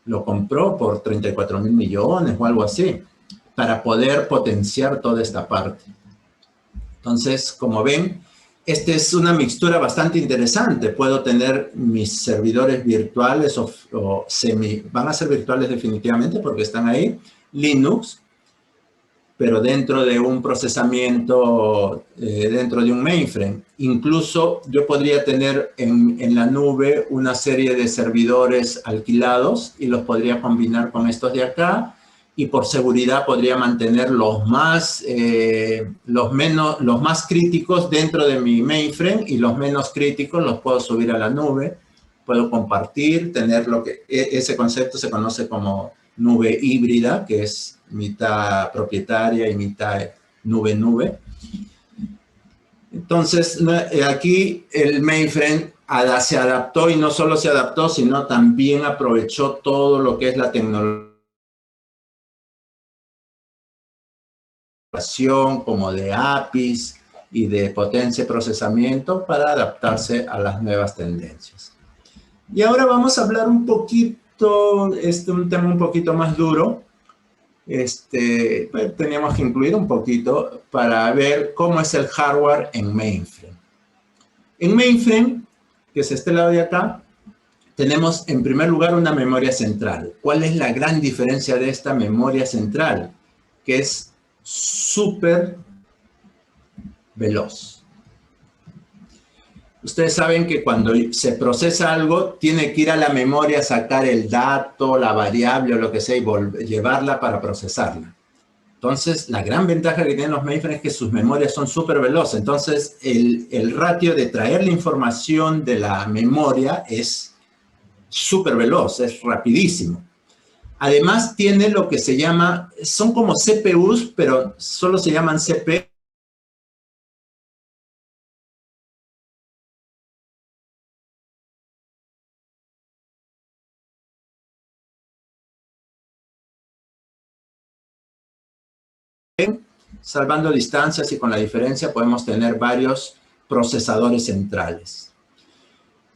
Lo compró por 34.000 millones o algo así, para poder potenciar toda esta parte. Entonces, como ven, esta es una mixtura bastante interesante. Puedo tener mis servidores virtuales o van a ser virtuales definitivamente porque están ahí, Linux, pero dentro de un procesamiento, dentro de un mainframe. Incluso yo podría tener en la nube una serie de servidores alquilados y los podría combinar con estos de acá, y por seguridad podría mantener los más críticos dentro de mi mainframe, y los menos críticos los puedo subir a la nube, puedo compartir, tener ese concepto se conoce como nube híbrida, que es mitad propietaria y mitad nube-nube. Entonces, aquí el mainframe se adaptó, y no solo se adaptó, sino también aprovechó todo lo que es la tecnología como de APIs y de potencia de procesamiento para adaptarse a las nuevas tendencias. Y ahora vamos a hablar un poquito, un tema un poquito más duro. Pues, teníamos que incluir un poquito para ver cómo es el hardware en mainframe. En mainframe, que es este lado de acá, tenemos en primer lugar una memoria central. ¿Cuál es la gran diferencia de esta memoria central? Que es súper veloz. Ustedes saben que cuando se procesa algo, tiene que ir a la memoria a sacar el dato, la variable o lo que sea, y llevarla para procesarla. Entonces, la gran ventaja que tienen los mainframes es que sus memorias son súper veloces. Entonces, el ratio de traer la información de la memoria es súper veloz, es rapidísimo. Además, tiene lo que se llama, son como CPUs, pero solo se llaman CPU. Salvando distancias, y con la diferencia podemos tener varios procesadores centrales.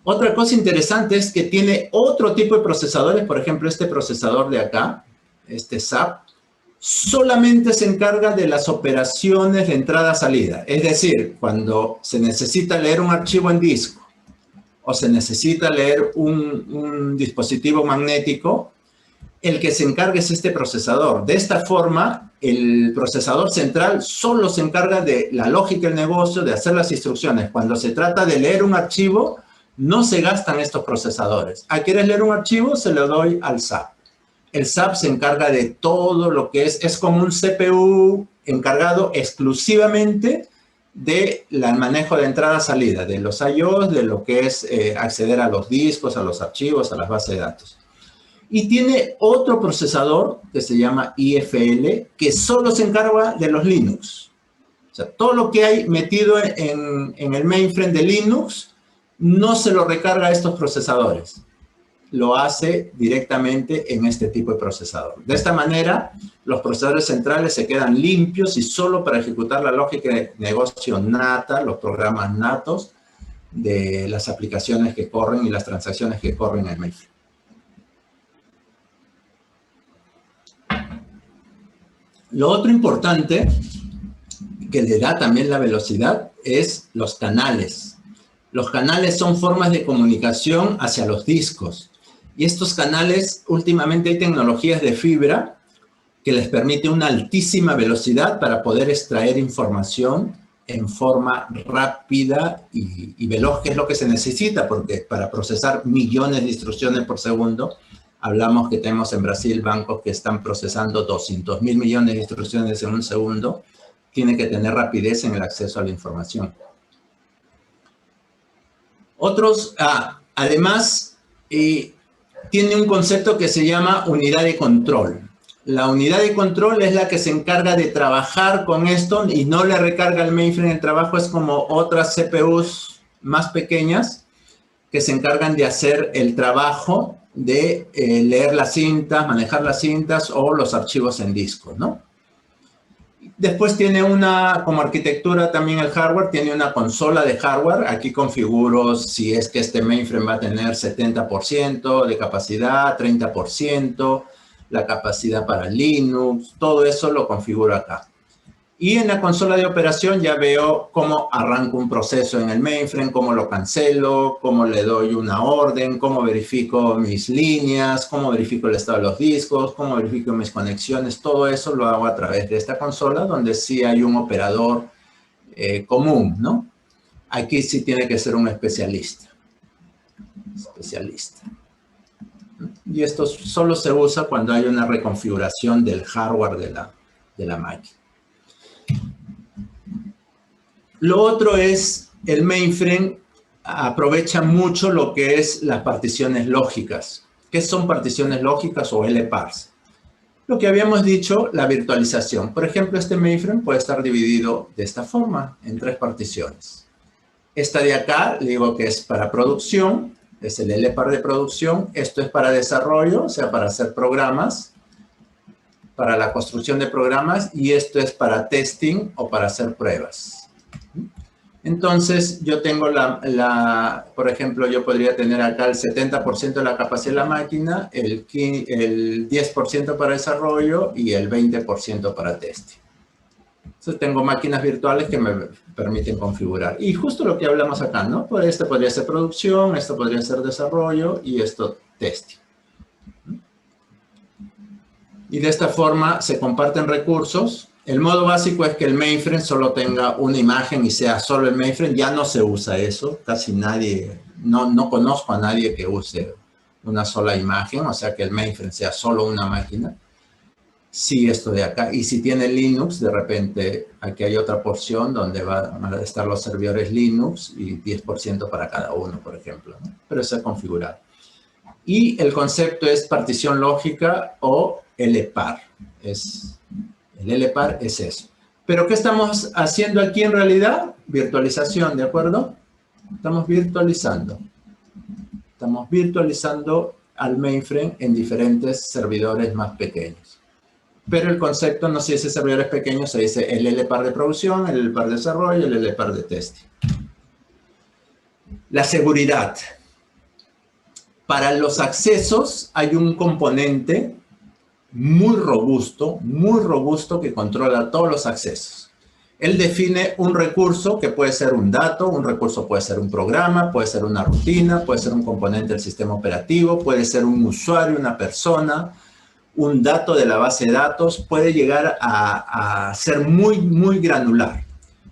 Otra cosa interesante es que tiene otro tipo de procesadores. Por ejemplo, este procesador de acá, este SAP, solamente se encarga de las operaciones de entrada-salida. Es decir, cuando se necesita leer un archivo en disco o se necesita leer un dispositivo magnético, el que se encarga es este procesador. De esta forma, el procesador central solo se encarga de la lógica del negocio, de hacer las instrucciones. Cuando se trata de leer un archivo, no se gastan estos procesadores. ¿Quieres leer un archivo? Se lo doy al SAP. El SAP se encarga de todo lo que es como un CPU encargado exclusivamente del manejo de entrada-salida, de los I/Os, de lo que es acceder a los discos, a los archivos, a las bases de datos. Y tiene otro procesador que se llama IFL, que solo se encarga de los Linux. O sea, todo lo que hay metido en el mainframe de Linux no se lo recarga a estos procesadores. Lo hace directamente en este tipo de procesador. De esta manera, los procesadores centrales se quedan limpios y solo para ejecutar la lógica de negocio nata, los programas natos de las aplicaciones que corren y las transacciones que corren en el mainframe. Lo otro importante que le da también la velocidad es los canales. Los canales son formas de comunicación hacia los discos. Y estos canales, últimamente hay tecnologías de fibra que les permite una altísima velocidad para poder extraer información en forma rápida y veloz, que es lo que se necesita, porque para procesar millones de instrucciones por segundo, hablamos que tenemos en Brasil bancos que están procesando 200.000 millones de instrucciones en un segundo. Tiene que tener rapidez en el acceso a la información. Además, tiene un concepto que se llama unidad de control. La unidad de control es la que se encarga de trabajar con esto y no le recarga al mainframe el trabajo. Es como otras CPUs más pequeñas que se encargan de hacer el trabajo de leer las cintas, manejar las cintas o los archivos en disco, ¿no? Después tiene como arquitectura también el hardware, tiene una consola de hardware. Aquí configuro si es que este mainframe va a tener 70% de capacidad, 30%, la capacidad para Linux, todo eso lo configuro acá. Y en la consola de operación ya veo cómo arranco un proceso en el mainframe, cómo lo cancelo, cómo le doy una orden, cómo verifico mis líneas, cómo verifico el estado de los discos, cómo verifico mis conexiones. Todo eso lo hago a través de esta consola donde sí hay un operador común, ¿no? Aquí sí tiene que ser un especialista. Y esto solo se usa cuando hay una reconfiguración del hardware de la máquina. Lo otro es, el mainframe aprovecha mucho lo que es las particiones lógicas. ¿Qué son particiones lógicas o LPARs? Lo que habíamos dicho, la virtualización. Por ejemplo, este mainframe puede estar dividido de esta forma, en 3 particiones. Esta de acá, le digo que es para producción, es el LPAR de producción. Esto es para desarrollo, o sea, para hacer programas, para la construcción de programas. Y esto es para testing o para hacer pruebas. Entonces, yo tengo por ejemplo, yo podría tener acá el 70% de la capacidad de la máquina, el 10% para desarrollo y el 20% para testing. Entonces, tengo máquinas virtuales que me permiten configurar. Y justo lo que hablamos acá, ¿no? Pues este podría ser producción, esto podría ser desarrollo y esto testing. Y de esta forma se comparten recursos. El modo básico es que el mainframe solo tenga una imagen y sea solo el mainframe. Ya no se usa eso. Casi nadie, no conozco a nadie que use una sola imagen, o sea que el mainframe sea solo una máquina. Sí, esto de acá. Y si tiene Linux, de repente aquí hay otra porción donde van a estar los servidores Linux y 10% para cada uno, por ejemplo, ¿no? Pero eso es configurado. Y el concepto es partición lógica o LPAR. El LPAR es eso. ¿Pero qué estamos haciendo aquí en realidad? Virtualización, ¿de acuerdo? Estamos virtualizando. Estamos virtualizando al mainframe en diferentes servidores más pequeños. Pero el concepto no se dice servidores pequeños, se dice el LPAR de producción, el LPAR de desarrollo, el LPAR de testing. La seguridad. Para los accesos hay un componente muy robusto que controla todos los accesos. Él define un recurso que puede ser un dato, un recurso puede ser un programa, puede ser una rutina, puede ser un componente del sistema operativo, puede ser un usuario, una persona, un dato de la base de datos, puede llegar a ser muy granular.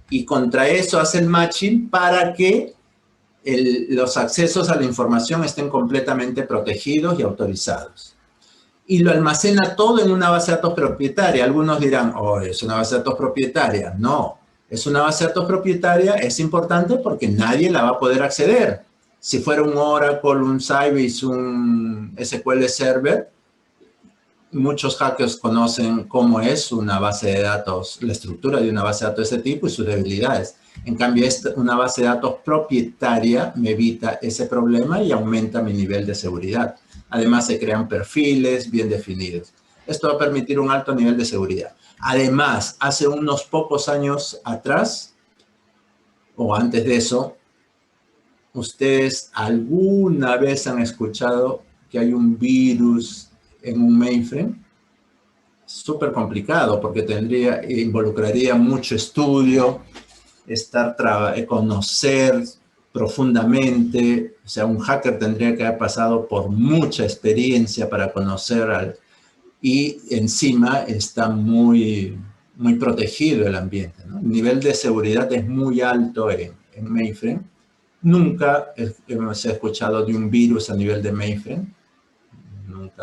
Y contra eso hace el matching para que los accesos a la información estén completamente protegidos y autorizados. Y lo almacena todo en una base de datos propietaria. Algunos dirán, oh, es una base de datos propietaria. No, es una base de datos propietaria, es importante porque nadie la va a poder acceder. Si fuera un Oracle, un Sybase, un SQL Server, muchos hackers conocen cómo es una base de datos, la estructura de una base de datos de ese tipo y sus debilidades. En cambio, una base de datos propietaria me evita ese problema y aumenta mi nivel de seguridad. Además, se crean perfiles bien definidos. Esto va a permitir un alto nivel de seguridad. Además, hace unos pocos años atrás, o antes de eso, ¿ustedes alguna vez han escuchado que hay un virus en un mainframe? Súper complicado porque involucraría mucho estudio, conocer profundamente, o sea, un hacker tendría que haber pasado por mucha experiencia para conocer y encima está muy protegido el ambiente, ¿no? El nivel de seguridad es muy alto en mainframe. Nunca hemos escuchado de un virus a nivel de mainframe.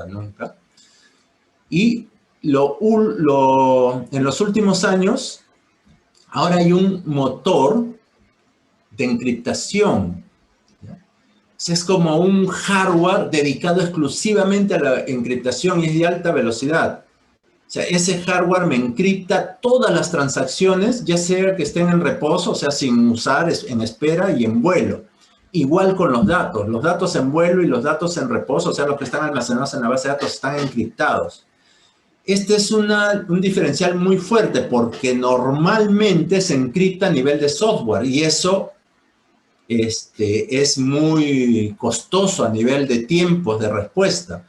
Nunca. Y en los últimos años, ahora hay un motor de encriptación. ¿Ya? Es como un hardware dedicado exclusivamente a la encriptación y es de alta velocidad. O sea, ese hardware me encripta todas las transacciones, ya sea que estén en reposo, o sea, sin usar, en espera y en vuelo. Igual con los datos en vuelo y los datos en reposo, o sea, los que están almacenados en la base de datos están encriptados. Este es un diferencial muy fuerte porque normalmente se encripta a nivel de software y eso es muy costoso a nivel de tiempos de respuesta,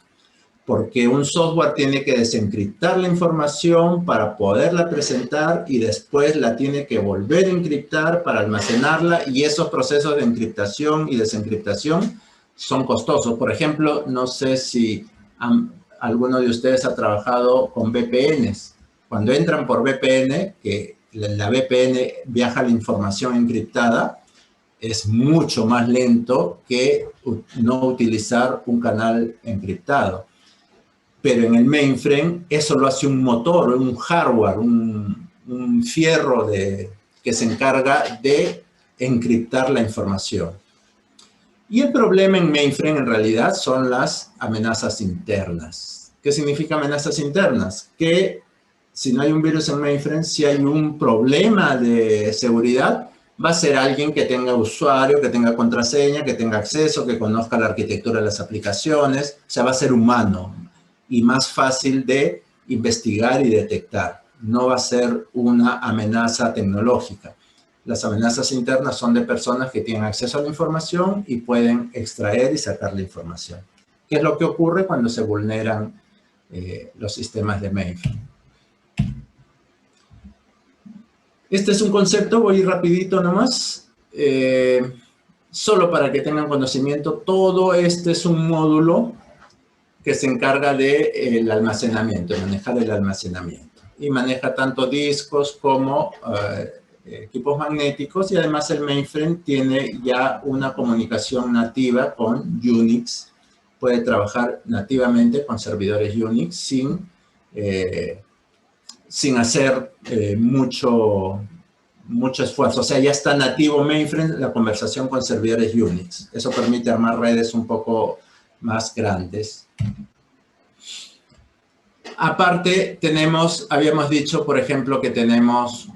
porque un software tiene que desencriptar la información para poderla presentar y después la tiene que volver a encriptar para almacenarla y esos procesos de encriptación y desencriptación son costosos. Por ejemplo, no sé si alguno de ustedes ha trabajado con VPNs. Cuando entran por VPN, que la VPN viaja la información encriptada, es mucho más lento que no utilizar un canal encriptado. Pero en el mainframe eso lo hace un motor, un hardware, un fierro que se encarga de encriptar la información. Y el problema en mainframe en realidad son las amenazas internas. ¿Qué significa amenazas internas? Que si no hay un virus en mainframe, si hay un problema de seguridad, va a ser alguien que tenga usuario, que tenga contraseña, que tenga acceso, que conozca la arquitectura de las aplicaciones. O sea, va a ser humano y más fácil de investigar y detectar. No va a ser una amenaza tecnológica. Las amenazas internas son de personas que tienen acceso a la información y pueden extraer y sacar la información. ¿Qué es lo que ocurre cuando se vulneran los sistemas de mainframe? Este es un concepto, voy rapidito nomás. Solo para que tengan conocimiento, todo este es un módulo que se encarga del almacenamiento, de manejar el almacenamiento. Y maneja tanto discos como equipos magnéticos y además el mainframe tiene ya una comunicación nativa con Unix. Puede trabajar nativamente con servidores Unix sin hacer mucho esfuerzo. O sea, ya está nativo mainframe la conversación con servidores Unix. Eso permite armar redes un poco más grandes. Aparte, habíamos dicho, por ejemplo, que tenemos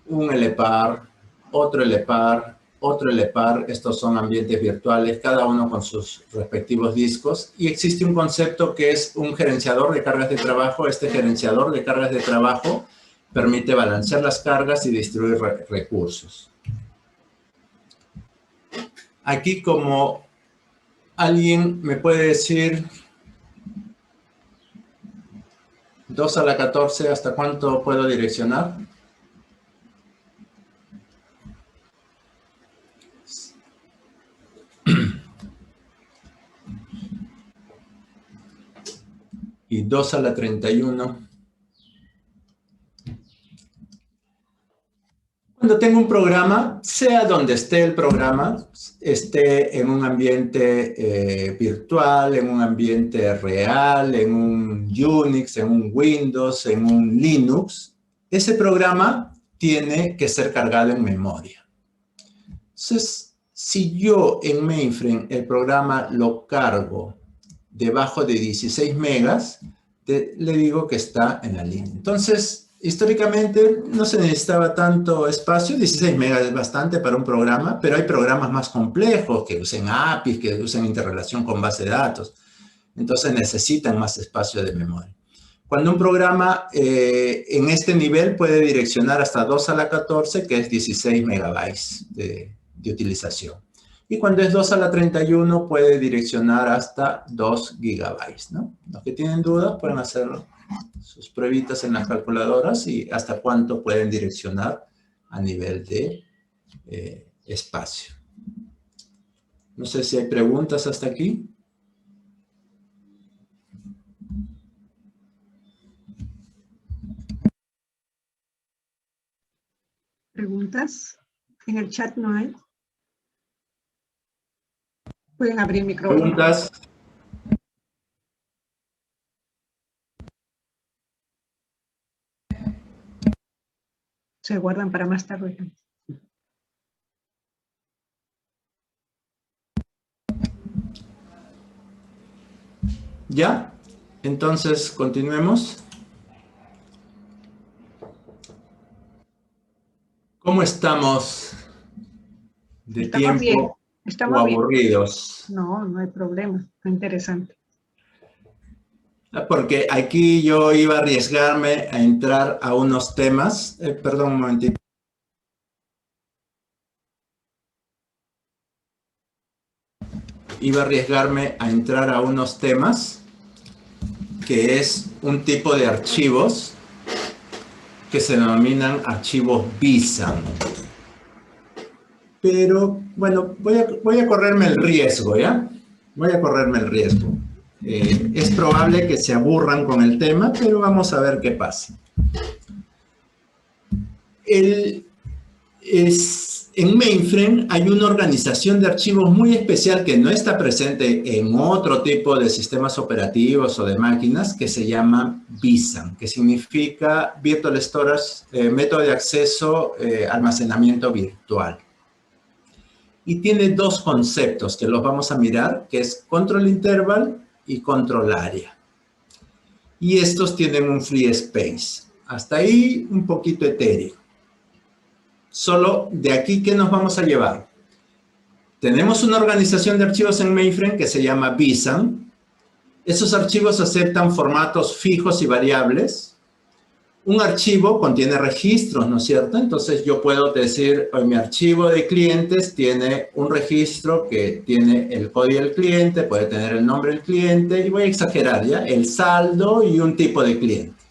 un LPAR, otro LPAR, otro LPAR. Estos son ambientes virtuales, cada uno con sus respectivos discos. Y existe un concepto que es un gerenciador de cargas de trabajo. Este gerenciador de cargas de trabajo permite balancear las cargas y distribuir recursos. Aquí, como alguien me puede decir 2 a la 14, ¿hasta cuánto puedo direccionar? Y 2 a la 31. Cuando tengo un programa, sea donde esté el programa, esté en un ambiente virtual, en un ambiente real, en un Unix, en un Windows, en un Linux, ese programa tiene que ser cargado en memoria. Entonces, si yo en mainframe el programa lo cargo debajo de 16 megas, le digo que está en la línea. Entonces, históricamente no se necesitaba tanto espacio, 16 megas es bastante para un programa, pero hay programas más complejos que usen APIs, que usen interrelación con base de datos. Entonces necesitan más espacio de memoria. Cuando un programa en este nivel puede direccionar hasta 2 a la 14, que es 16 megabytes de utilización. Y cuando es 2 a la 31 puede direccionar hasta 2 gigabytes, ¿no? Los que tienen dudas pueden hacer sus pruebitas en las calculadoras y hasta cuánto pueden direccionar a nivel de espacio. No sé si hay preguntas hasta aquí. ¿Preguntas? En el chat no hay. Pueden abrir micrófono. ¿Preguntas? Se guardan para más tarde. ¿Ya? Entonces, continuemos. ¿Cómo estamos de Estamos bien, tiempo o estamos bien. aburridos? No, no hay problema. Está interesante. Porque aquí yo iba a arriesgarme a entrar a unos temas. Perdón un momentito. Iba a arriesgarme a entrar a unos temas que es un tipo de archivos que se denominan archivos BSAN. Pero, bueno, voy a correrme el riesgo, ¿ya? Voy a correrme el riesgo. Es probable que se aburran con el tema, pero vamos a ver qué pasa. En mainframe hay una organización de archivos muy especial que no está presente en otro tipo de sistemas operativos o de máquinas que se llama BSAN, que significa Virtual Storage, método de acceso, almacenamiento virtual. Y tiene dos conceptos que los vamos a mirar, que es control interval y control area. Y estos tienen un free space. Hasta ahí un poquito etéreo. Solo de aquí, ¿qué nos vamos a llevar? Tenemos una organización de archivos en mainframe que se llama BSAN. Esos archivos aceptan formatos fijos y variables. Un archivo contiene registros, ¿no es cierto? Entonces yo puedo decir, mi archivo de clientes tiene un registro que tiene el código del cliente, puede tener el nombre del cliente, y voy a exagerar, ¿ya? El saldo y un tipo de cliente.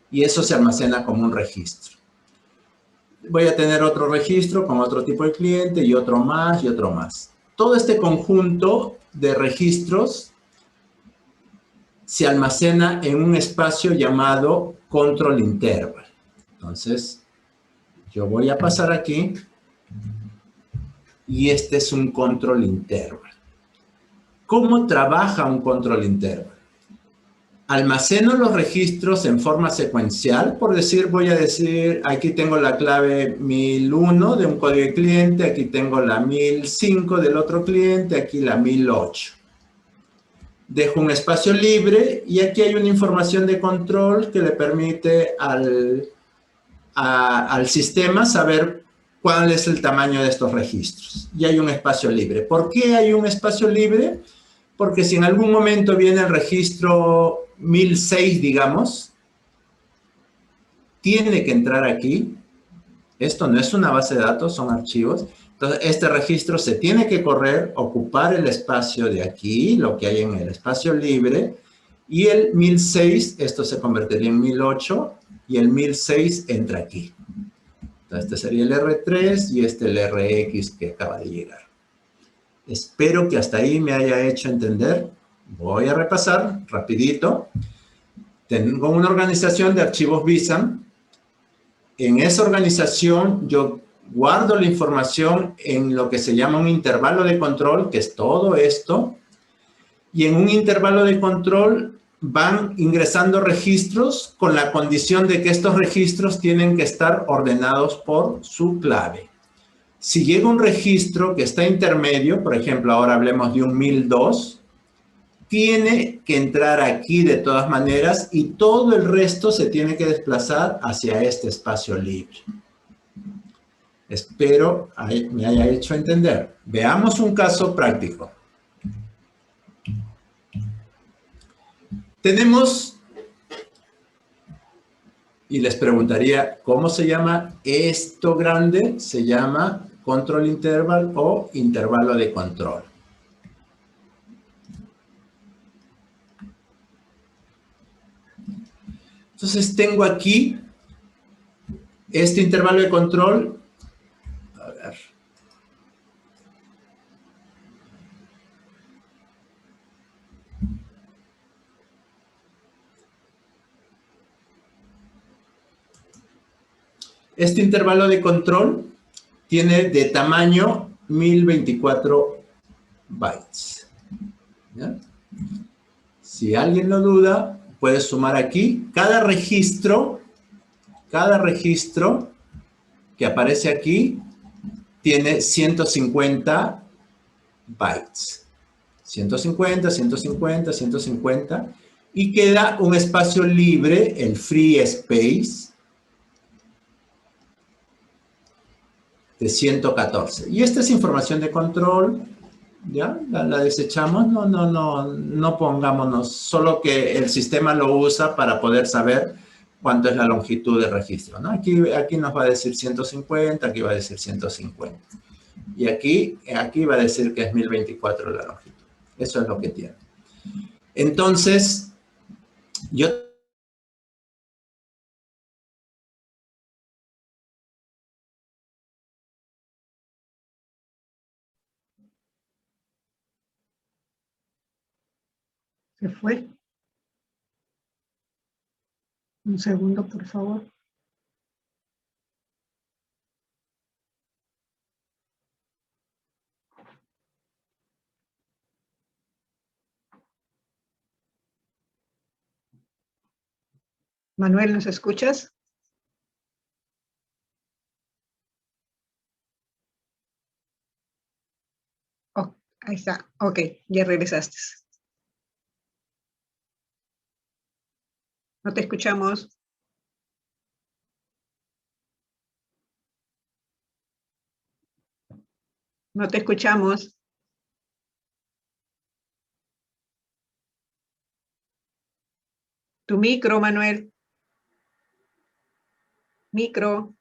Y eso se almacena como un registro. Voy a tener otro registro con otro tipo de cliente y otro más y otro más. Todo este conjunto de registros se almacena en un espacio llamado control interval. Entonces, yo voy a pasar aquí y este es un control interval. ¿Cómo trabaja un control interval? Almaceno los registros en forma secuencial, por decir, voy a decir, aquí tengo la clave 1001 de un código de cliente, aquí tengo la 1005 del otro cliente, aquí la 1008. Dejo un espacio libre y aquí hay una información de control que le permite al sistema saber cuál es el tamaño de estos registros. Y hay un espacio libre. ¿Por qué hay un espacio libre? Porque si en algún momento viene el registro 1006, digamos, tiene que entrar aquí. Esto no es una base de datos, son archivos. Entonces, este registro se tiene que correr, ocupar el espacio de aquí, lo que hay en el espacio libre, y el 1006, esto se convertiría en 1008, y el 1006 entra aquí. Entonces, este sería el R3 y este el RX que acaba de llegar. Espero que hasta ahí me haya hecho entender. Voy a repasar rapidito. Tengo una organización de archivos BSAN. En esa organización yo guardo la información en lo que se llama un intervalo de control, que es todo esto. Y en un intervalo de control van ingresando registros con la condición de que estos registros tienen que estar ordenados por su clave. Si llega un registro que está intermedio, por ejemplo, ahora hablemos de un 1002, tiene que entrar aquí de todas maneras y todo el resto se tiene que desplazar hacia este espacio libre. Espero me haya hecho entender. Veamos un caso práctico. Tenemos, y les preguntaría, ¿cómo se llama esto grande? Se llama control interval o intervalo de control. Entonces tengo aquí este intervalo de control. A ver. Este intervalo de control tiene de tamaño 1024 bytes. ¿Ya? Si alguien lo duda, puede sumar aquí. Cada registro que aparece aquí tiene 150 bytes. 150, 150, 150, y queda un espacio libre, el free space, de 114. Y esta es información de control, ¿ya? La desechamos, no pongámonos, solo que el sistema lo usa para poder saber cuánto es la longitud del registro, ¿no? Aquí nos va a decir 150, aquí va a decir 150. Y aquí va a decir que es 1024 la longitud. Eso es lo que tiene. Entonces, yo... Se fue. Un segundo, por favor. Manuel, ¿nos escuchas? Oh, ahí está. Ok, ya regresaste. No te escuchamos. No te escuchamos. Tu micro, Manuel. Micro.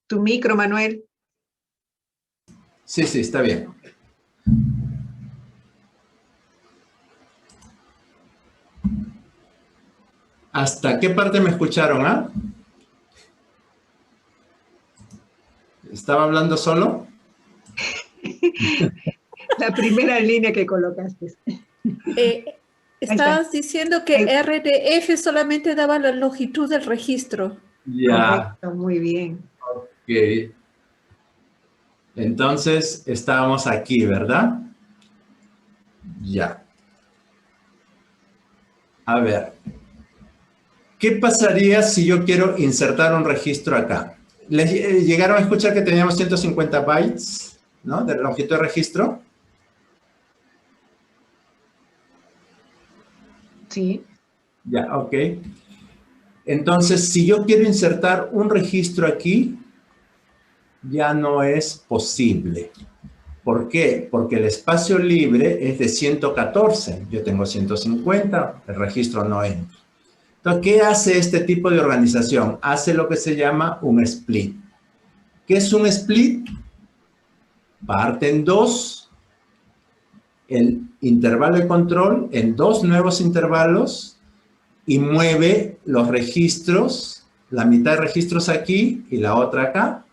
Tu micro, Manuel. Sí, está bien. ¿Hasta qué parte me escucharon, ah? ¿Estaba hablando solo? La primera línea que colocaste. Estabas diciendo que RDF solamente daba la longitud del registro. Ya. Correcto, muy bien. Ok. Entonces, estábamos aquí, ¿verdad? Ya. A ver. ¿Qué pasaría si yo quiero insertar un registro acá? ¿Les llegaron a escuchar que teníamos 150 bytes, ¿no? De longitud de registro. Sí. Ya, ok. Entonces, si yo quiero insertar un registro aquí, ya no es posible. ¿Por qué? Porque el espacio libre es de 114. Yo tengo 150, el registro no entra. Entonces, ¿qué hace este tipo de organización? Hace lo que se llama un split. ¿Qué es un split? Parte en dos el intervalo de control en dos nuevos intervalos y mueve los registros, la mitad de registros aquí y la otra acá,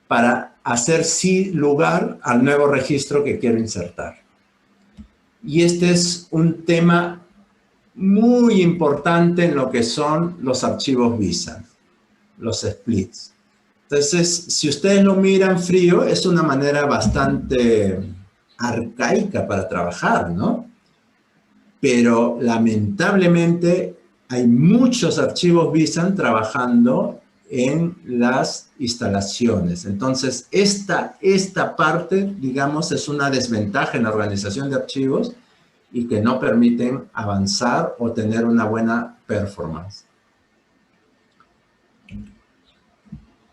para hacer sí lugar al nuevo registro que quiero insertar. Y este es un tema muy importante en lo que son los archivos VISA, los splits. Entonces, si ustedes lo miran frío, es una manera bastante arcaica para trabajar, ¿no? Pero lamentablemente hay muchos archivos VISAN trabajando en las instalaciones. Entonces, esta parte, digamos, es una desventaja en la organización de archivos y que no permiten avanzar o tener una buena performance.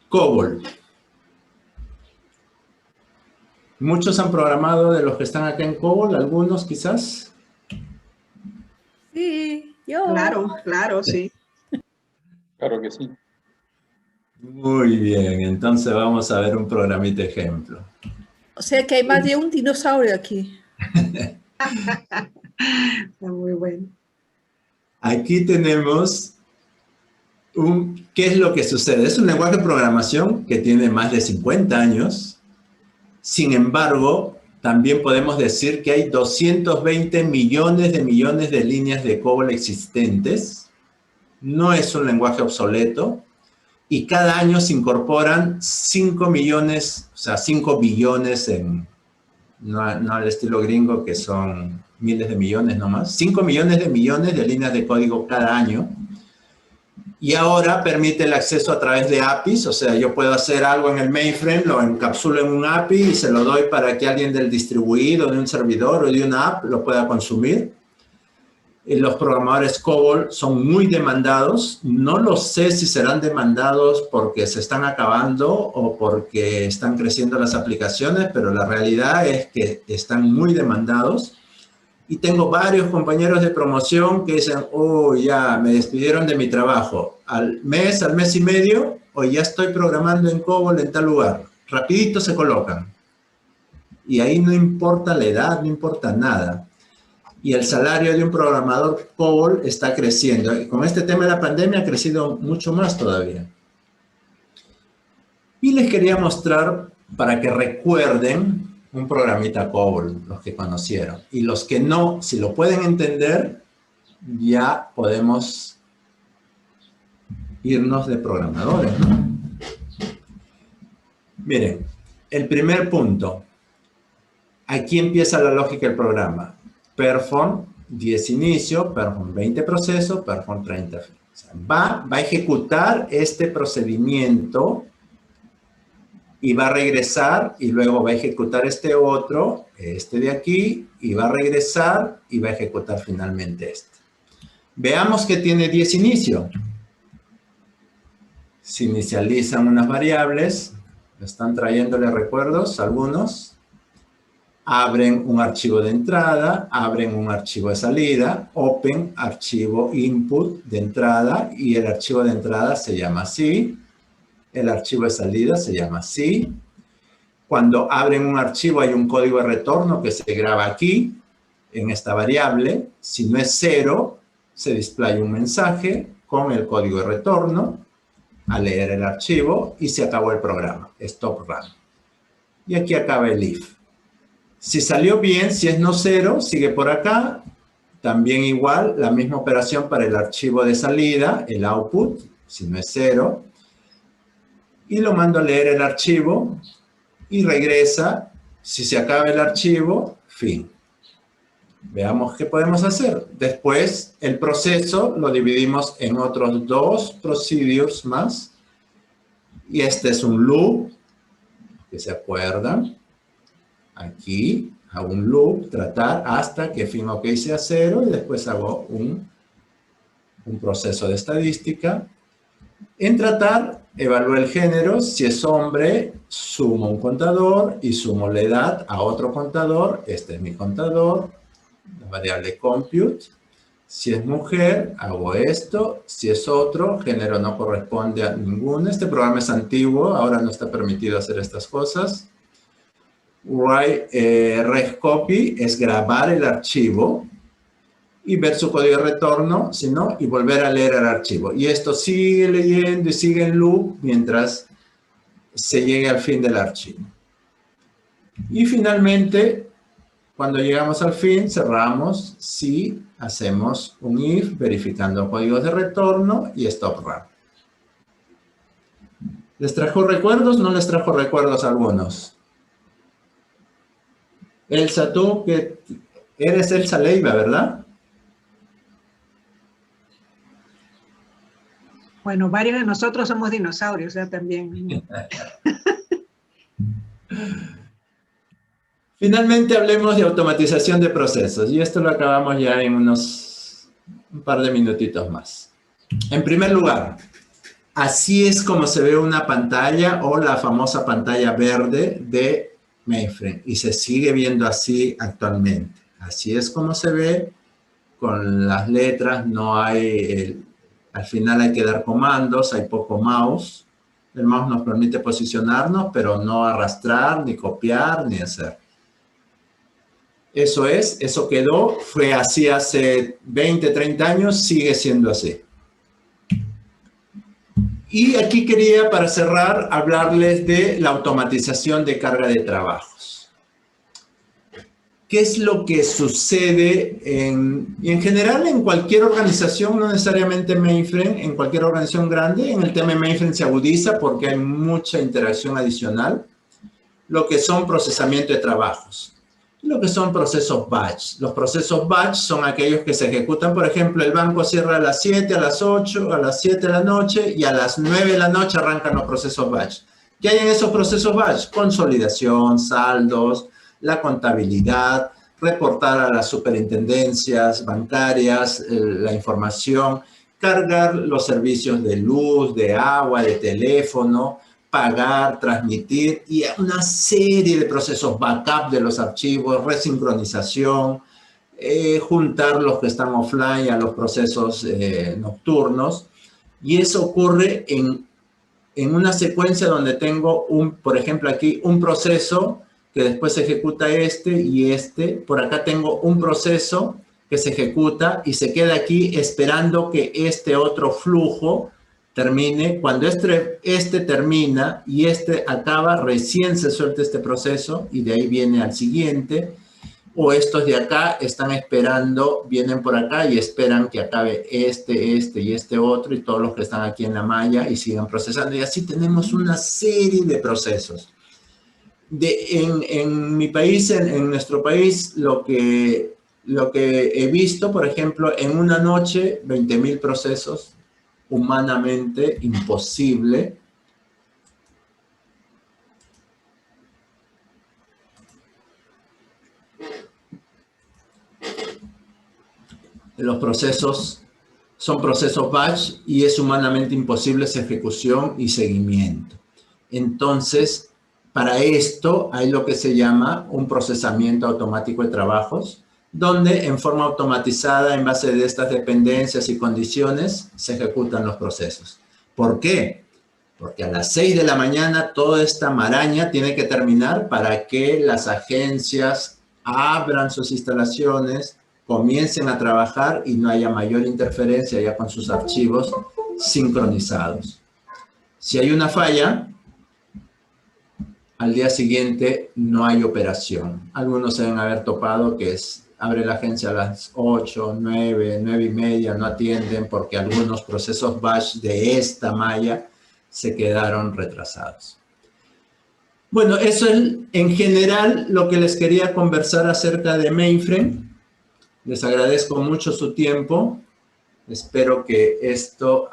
COBOL. Muchos han programado de los que están acá en COBOL, algunos quizás. Sí, yo. Claro, sí. Claro que sí. Muy bien, entonces vamos a ver un programita ejemplo. O sea que hay más de un dinosaurio aquí. Está muy bueno. Aquí tenemos ¿qué es lo que sucede? Es un lenguaje de programación que tiene más de 50 años. Sin embargo, también podemos decir que hay 220 millones de líneas de COBOL existentes. No es un lenguaje obsoleto. Y cada año se incorporan 5 millones, o sea, 5 billones no al estilo gringo, que son miles de millones nomás. 5 millones de líneas de código cada año. Y ahora permite el acceso a través de APIs, o sea, yo puedo hacer algo en el mainframe, lo encapsulo en un API y se lo doy para que alguien del distribuido, de un servidor o de una app lo pueda consumir. Los programadores COBOL son muy demandados. No lo sé si serán demandados porque se están acabando o porque están creciendo las aplicaciones, pero la realidad es que están muy demandados. Y tengo varios compañeros de promoción que dicen, oh, ya me despidieron de mi trabajo. Al mes y medio, o ya estoy programando en COBOL en tal lugar. Rapidito se colocan. Y ahí no importa la edad, no importa nada. Y el salario de un programador COBOL está creciendo. Y con este tema de la pandemia ha crecido mucho más todavía. Y les quería mostrar para que recuerden un programita COBOL, los que conocieron. Y los que no, si lo pueden entender, ya podemos irnos de programadores, ¿no? Miren, el primer punto. Aquí empieza la lógica del programa. Perform 10 inicio, perform 20 proceso, perform 30 fin. O sea, va a ejecutar este procedimiento y va a regresar y luego va a ejecutar este otro, este de aquí, y va a regresar y va a ejecutar finalmente este. Veamos que tiene 10 inicio. Se inicializan unas variables, están trayéndole recuerdos algunos. Abren un archivo de entrada, abren un archivo de salida, open archivo input de entrada y el archivo de entrada se llama así. El archivo de salida se llama así. Cuando abren un archivo hay un código de retorno que se graba aquí, en esta variable. Si no es 0, se displaya un mensaje con el código de retorno a leer el archivo y se acabó el programa. Stop run. Y aquí acaba el if. Si salió bien, si es no 0, sigue por acá. También igual, la misma operación para el archivo de salida, el output, si no es 0. Y lo mando a leer el archivo y regresa. Si se acaba el archivo, fin. Veamos qué podemos hacer. Después, el proceso lo dividimos en otros 2 procedures más. Y este es un loop, que se acuerdan. Aquí hago un loop, tratar hasta que fin OK sea 0 y después hago un proceso de estadística. En tratar, evalúo el género. Si es hombre, sumo un contador y sumo la edad a otro contador. Este es mi contador, la variable compute. Si es mujer, hago esto. Si es otro, género no corresponde a ninguno. Este programa es antiguo, ahora no está permitido hacer estas cosas. Rescopy es grabar el archivo y ver su código de retorno, si no, y volver a leer el archivo. Y esto sigue leyendo y sigue en loop mientras se llegue al fin del archivo. Y finalmente, cuando llegamos al fin, cerramos si hacemos un if verificando códigos de retorno y stop run. ¿Les trajo recuerdos? ¿No les trajo recuerdos a algunos? Elsa, tú que eres Elsa Leiva, ¿verdad? Bueno, varios de nosotros somos dinosaurios, ya también. Finalmente hablemos de automatización de procesos. Y esto lo acabamos ya en un par de minutitos más. En primer lugar, así es como se ve una pantalla o la famosa pantalla verde de mainframe. Y se sigue viendo así actualmente. Así es como se ve con las letras. No hay... al final hay que dar comandos, hay poco mouse. El mouse nos permite posicionarnos, pero no arrastrar, ni copiar, ni hacer. Eso quedó, fue así hace 20, 30 años, sigue siendo así. Y aquí quería, para cerrar, hablarles de la automatización de carga de trabajos. ¿Qué es lo que sucede y en general en cualquier organización, no necesariamente mainframe, en cualquier organización grande? En el tema de mainframe se agudiza porque hay mucha interacción adicional, lo que son procesamiento de trabajos. lo que son procesos batch. Los procesos batch son aquellos que se ejecutan, por ejemplo, el banco cierra a las 7, a las 8, a las 7 de la noche y a las 9 de la noche arrancan los procesos batch. ¿Qué hay en esos procesos batch? Consolidación, saldos, la contabilidad, reportar a las superintendencias bancarias la información, cargar los servicios de luz, de agua, de teléfono, pagar, transmitir y una serie de procesos, backup de los archivos, resincronización, juntar los que están offline a los procesos nocturnos. Y eso ocurre en una secuencia donde tengo, por ejemplo, aquí un proceso que después se ejecuta y por acá tengo un proceso que se ejecuta y se queda aquí esperando que este otro flujo termine. Cuando este termina y este acaba, recién se suelta este proceso y de ahí viene al siguiente. O estos de acá están esperando, vienen por acá y esperan que acabe este y este otro y todos los que están aquí en la malla y sigan procesando. Y así tenemos una serie de procesos. En mi país, en nuestro país, lo que he visto, por ejemplo, en una noche, 20.000 procesos, humanamente imposible. Los procesos son procesos batch y es humanamente imposible su ejecución y seguimiento. Entonces, para esto hay lo que se llama un procesamiento automático de trabajos, donde en forma automatizada, en base de estas dependencias y condiciones, se ejecutan los procesos. ¿Por qué? Porque a las 6 de la mañana toda esta maraña tiene que terminar para que las agencias abran sus instalaciones, comiencen a trabajar y no haya mayor interferencia ya con sus archivos sincronizados. Si hay una falla, al día siguiente no hay operación. Algunos se deben haber topado que abre la agencia a las 8, 9, 9 y media, no atienden porque algunos procesos batch de esta malla se quedaron retrasados. Bueno, eso es en general lo que les quería conversar acerca de mainframe. Les agradezco mucho su tiempo. Espero que esto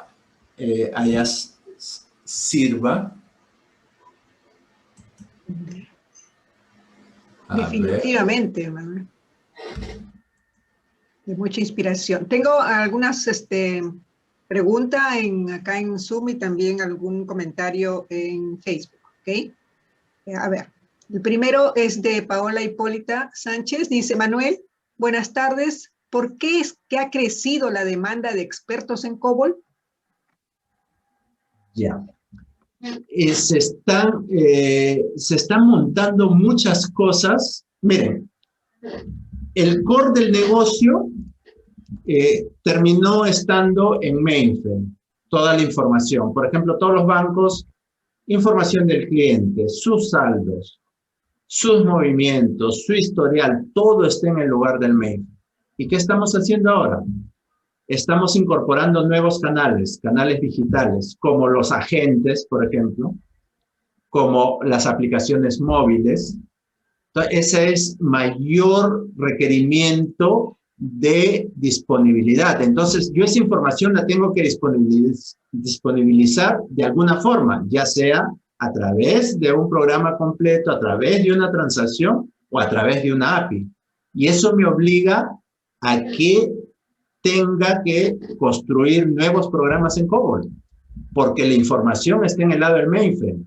sirva. Definitivamente, Manuel. De mucha inspiración. Tengo algunas preguntas acá en Zoom y también algún comentario en Facebook, ¿ok? A ver, el primero es de Paola Hipólita Sánchez. Dice, Manuel, buenas tardes. ¿Por qué es que ha crecido la demanda de expertos en COBOL? Ya. Se están montando muchas cosas. Miren, el core del negocio terminó estando en mainframe, toda la información. Por ejemplo, todos los bancos, información del cliente, sus saldos, sus movimientos, su historial, todo está en el lugar del mainframe. ¿Y qué estamos haciendo ahora? Estamos incorporando nuevos canales digitales, como los agentes, por ejemplo, como las aplicaciones móviles. Entonces, ese es mayor requerimiento de disponibilidad. Entonces, yo esa información la tengo que disponibilizar de alguna forma, ya sea a través de un programa completo, a través de una transacción o a través de una API. Y eso me obliga a que tenga que construir nuevos programas en COBOL, porque la información está en el lado del mainframe.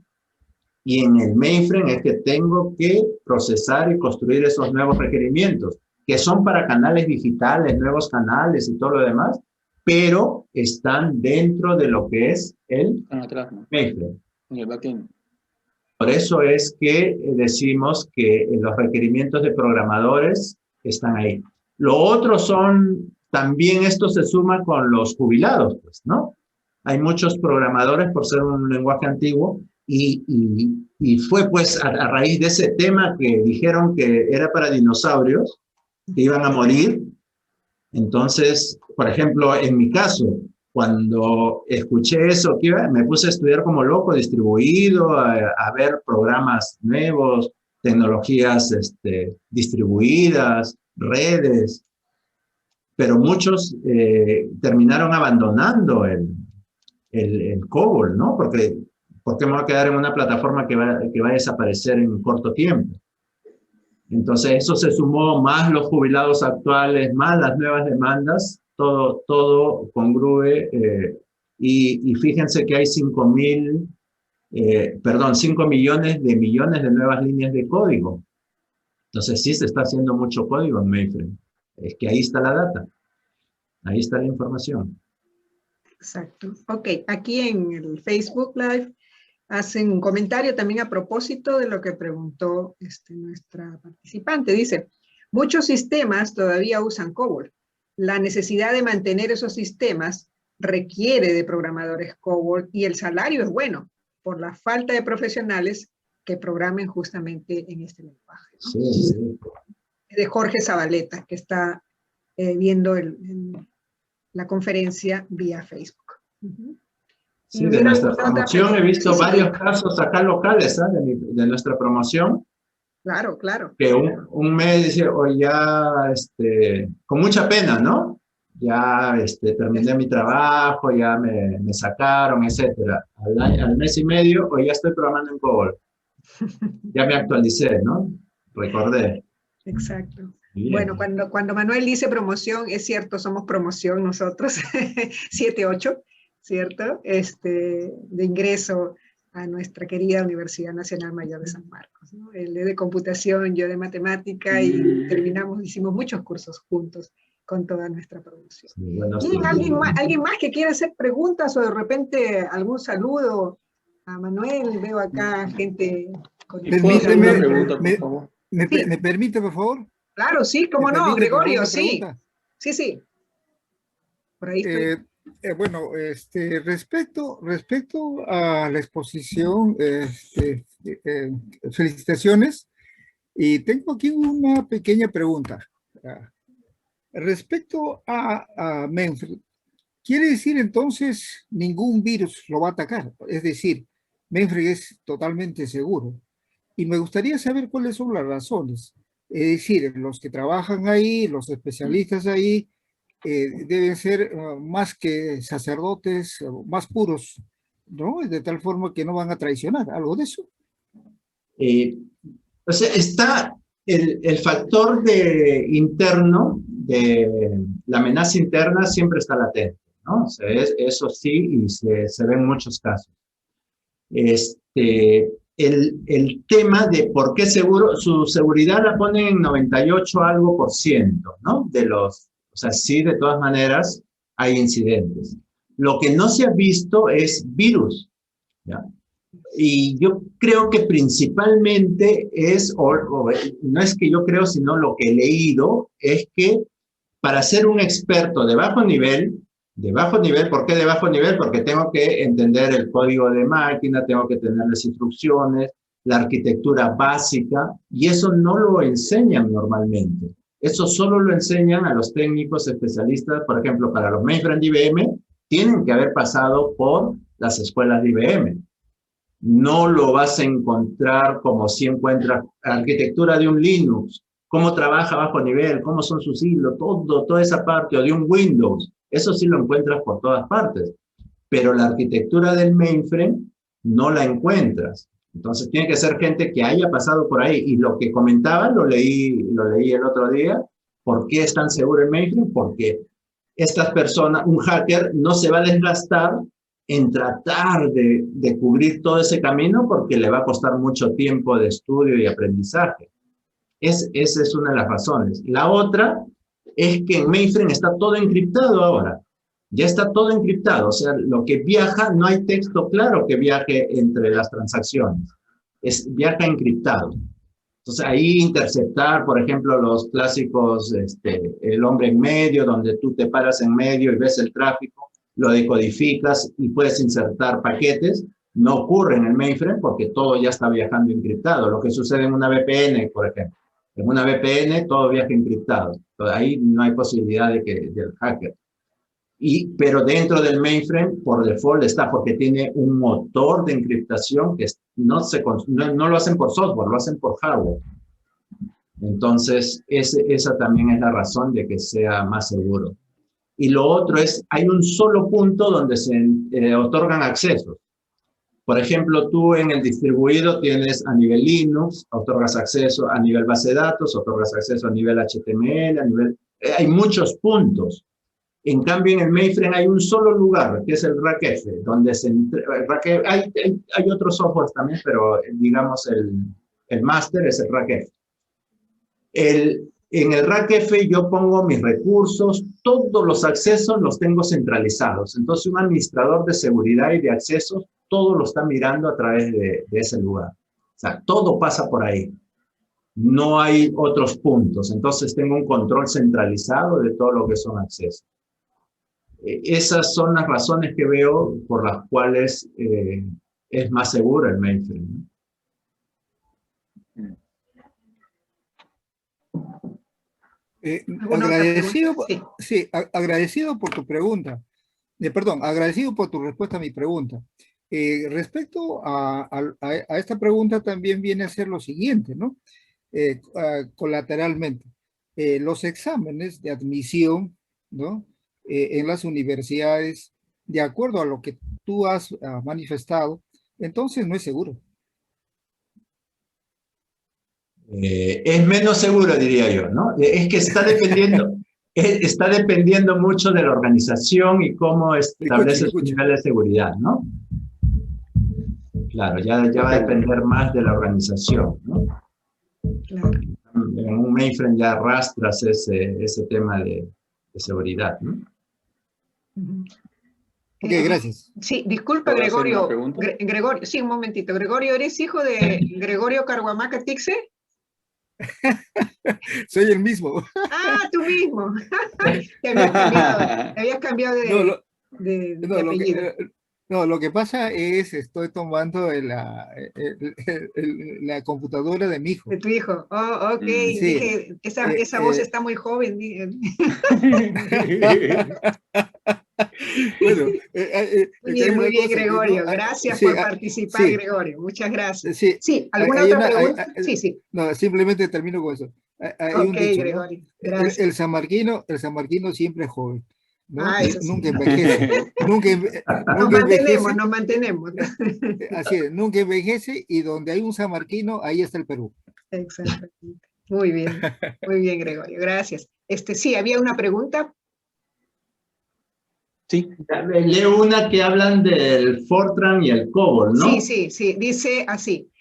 Y en el mainframe es que tengo que procesar y construir esos nuevos requerimientos, que son para canales digitales, nuevos canales y todo lo demás, pero están dentro de lo que es el mainframe. En el backend. Por eso es que decimos que los requerimientos de programadores están ahí. Lo otro son, también esto se suma con los jubilados, pues, ¿no? Hay muchos programadores, por ser un lenguaje antiguo, y fue pues a raíz de ese tema que dijeron que era para dinosaurios, que iban a morir. Entonces, por ejemplo, en mi caso, cuando escuché eso, me puse a estudiar como loco, distribuido, a ver programas nuevos, tecnologías distribuidas, redes, pero muchos terminaron abandonando el COBOL, ¿no? Porque me voy a quedar en una plataforma que va a desaparecer en corto tiempo. Entonces eso se sumó más los jubilados actuales, más las nuevas demandas, todo congrue, y fíjense que hay 5 millones de nuevas líneas de código. Entonces sí se está haciendo mucho código en mainframe. Es que ahí está la data, ahí está la información. Exacto. Ok, aquí en el Facebook Live hacen un comentario también a propósito de lo que preguntó nuestra participante. Dice, muchos sistemas todavía usan COBOL. La necesidad de mantener esos sistemas requiere de programadores COBOL y el salario es bueno por la falta de profesionales que programen justamente en este lenguaje, ¿no? Sí, sí. De Jorge Zabaleta, que está viendo la conferencia vía Facebook. Sí, de nuestra promoción he visto varios casos acá locales, ¿sabes? De nuestra promoción. Claro, claro. Que un mes dice, oye, ya, con mucha pena, ¿no? Ya terminé mi trabajo, ya me sacaron, etcétera. Al mes y medio, oye, ya estoy programando en COBOL. Ya me actualicé, ¿no? Recordé. Exacto. Bien. Bueno, cuando Manuel dice promoción, es cierto, somos promoción nosotros, 7-8, ¿cierto? De ingreso a nuestra querida Universidad Nacional Mayor de San Marcos, ¿no? Él de computación, yo de matemática, y hicimos muchos cursos juntos con toda nuestra promoción. Sí, bueno, ¿Bien? ¿Alguien más que quiera hacer preguntas o de repente algún saludo a Manuel? Veo acá gente con... Permíteme, pregunta, por favor. ¿Me permite, por favor? Claro, sí, cómo no, Gregorio, sí. Sí, sí. Por ahí estoy. Bueno, respecto a la exposición, felicitaciones. Y tengo aquí una pequeña pregunta. Respecto a mainframe, ¿quiere decir entonces ningún virus lo va a atacar? Es decir, mainframe es totalmente seguro. Y me gustaría saber cuáles son las razones. Es decir, los que trabajan ahí, los especialistas ahí, deben ser más que sacerdotes, más puros, ¿no? De tal forma que no van a traicionar. ¿Algo de eso? O sea, está el factor interno, de la amenaza interna siempre está latente, ¿no? O sea, eso sí, y se ve en muchos casos. El tema de por qué seguro, su seguridad la ponen en 98 algo por ciento, ¿no? O sea, sí, de todas maneras hay incidentes. Lo que no se ha visto es virus, ¿ya? Y yo creo que principalmente no es que yo creo, sino lo que he leído, es que para ser un experto de bajo nivel, ¿por qué de bajo nivel? Porque tengo que entender el código de máquina, tengo que tener las instrucciones, la arquitectura básica, y eso no lo enseñan normalmente. Eso solo lo enseñan a los técnicos especialistas, por ejemplo, para los mainframe de IBM, tienen que haber pasado por las escuelas de IBM. No lo vas a encontrar como si encuentras arquitectura de un Linux, cómo trabaja bajo nivel, cómo son sus hilos, toda esa parte, o de un Windows. Eso sí lo encuentras por todas partes. Pero la arquitectura del mainframe no la encuentras. Entonces tiene que ser gente que haya pasado por ahí. Y lo que comentaban, lo leí el otro día. ¿Por qué es tan seguro el mainframe? Porque estas personas, un hacker, no se va a desgastar en tratar de cubrir todo ese camino porque le va a costar mucho tiempo de estudio y aprendizaje. Esa es una de las razones. La otra es que en mainframe está todo encriptado ahora. Ya está todo encriptado. O sea, lo que viaja, no hay texto claro que viaje entre las transacciones. Viaja encriptado. Entonces, ahí interceptar, por ejemplo, los clásicos, el hombre en medio, donde tú te paras en medio y ves el tráfico, lo decodificas y puedes insertar paquetes, no ocurre en el mainframe porque todo ya está viajando encriptado. Lo que sucede en una VPN, por ejemplo. En una VPN todo viaja encriptado. Entonces, ahí no hay posibilidad del hacker. Pero dentro del mainframe, por default está, porque tiene un motor de encriptación que no lo hacen por software, lo hacen por hardware. Entonces, esa también es la razón de que sea más seguro. Y lo otro es, hay un solo punto donde se otorgan accesos. Por ejemplo, tú en el distribuido tienes a nivel Linux, otorgas acceso a nivel base de datos, otorgas acceso a nivel HTML, hay muchos puntos. En cambio, en el mainframe hay un solo lugar, que es el RACF, donde hay otros softwares también, pero digamos el máster es el RACF. En el RACF yo pongo mis recursos, todos los accesos los tengo centralizados. Entonces, un administrador de seguridad y de accesos, todo lo está mirando a través de ese lugar. O sea, todo pasa por ahí. No hay otros puntos. Entonces, tengo un control centralizado de todo lo que son accesos. Esas son las razones que veo por las cuales es más seguro el mainframe, ¿no? Agradecido, sí. Agradecido por tu pregunta. Perdón, agradecido por tu respuesta a mi pregunta. Respecto a esta pregunta también viene a ser lo siguiente, ¿no? Colateralmente, los exámenes de admisión, ¿no? En las universidades, de acuerdo a lo que tú has manifestado, entonces no es seguro. Es menos seguro, diría yo, ¿no? Es que está dependiendo mucho de la organización y cómo establece su nivel de seguridad, ¿no? Claro, ya va a depender más de la organización, ¿no? Claro. En un mainframe ya arrastras ese tema de seguridad, ¿no? Ok, gracias. Sí, disculpa, Gregorio. Gregorio, sí, un momentito. Gregorio, ¿eres hijo de Gregorio Carhuamaca Tixe? Soy el mismo. Ah, tú mismo. Te habías cambiado de apellido. Lo que pasa es, estoy tomando la computadora de mi hijo. De tu hijo. Oh, ok. Sí. Dije, esa voz está muy joven. Bueno, muy bien, Gregorio. Gracias por participar, Gregorio. Muchas gracias. Sí, ¿alguna otra pregunta? Sí. No, simplemente termino con eso. Hay un dicho, Gregorio. ¿no? Gracias. El San Marquino siempre es joven, ¿no? Eso sí. Nunca envejece. Nos mantenemos. Así es, nunca envejece, y donde hay un San Marquino, ahí está el Perú. Exactamente. Muy bien, Gregorio. Gracias. Sí, había una pregunta. Sí. Leo una que hablan del Fortran y el COBOL, ¿no? Sí. Dice así.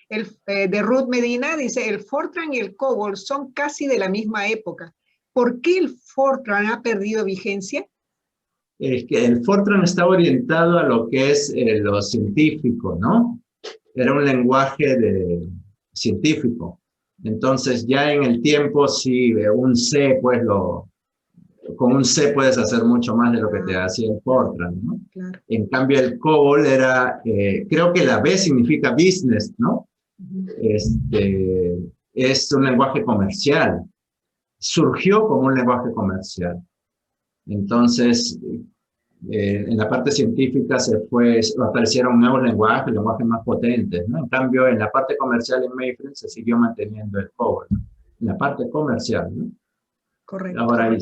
De Ruth Medina dice, el Fortran y el COBOL son casi de la misma época. ¿Por qué el Fortran ha perdido vigencia? Es que el Fortran está orientado a lo que es lo científico, ¿no? Era un lenguaje científico. Entonces, ya en el tiempo, sí, un C, pues con un C puedes hacer mucho más de lo que te hacía el Fortran, ¿no? Claro. En cambio, el COBOL era, creo que la B significa business, ¿no? Es un lenguaje comercial. Surgió como un lenguaje comercial. Entonces, en la parte científica aparecieron nuevos lenguajes más potentes, ¿no? En cambio, en la parte comercial en mainframe se siguió manteniendo el COBOL, ¿no? En la parte comercial, ¿no? Correcto. Ahora hay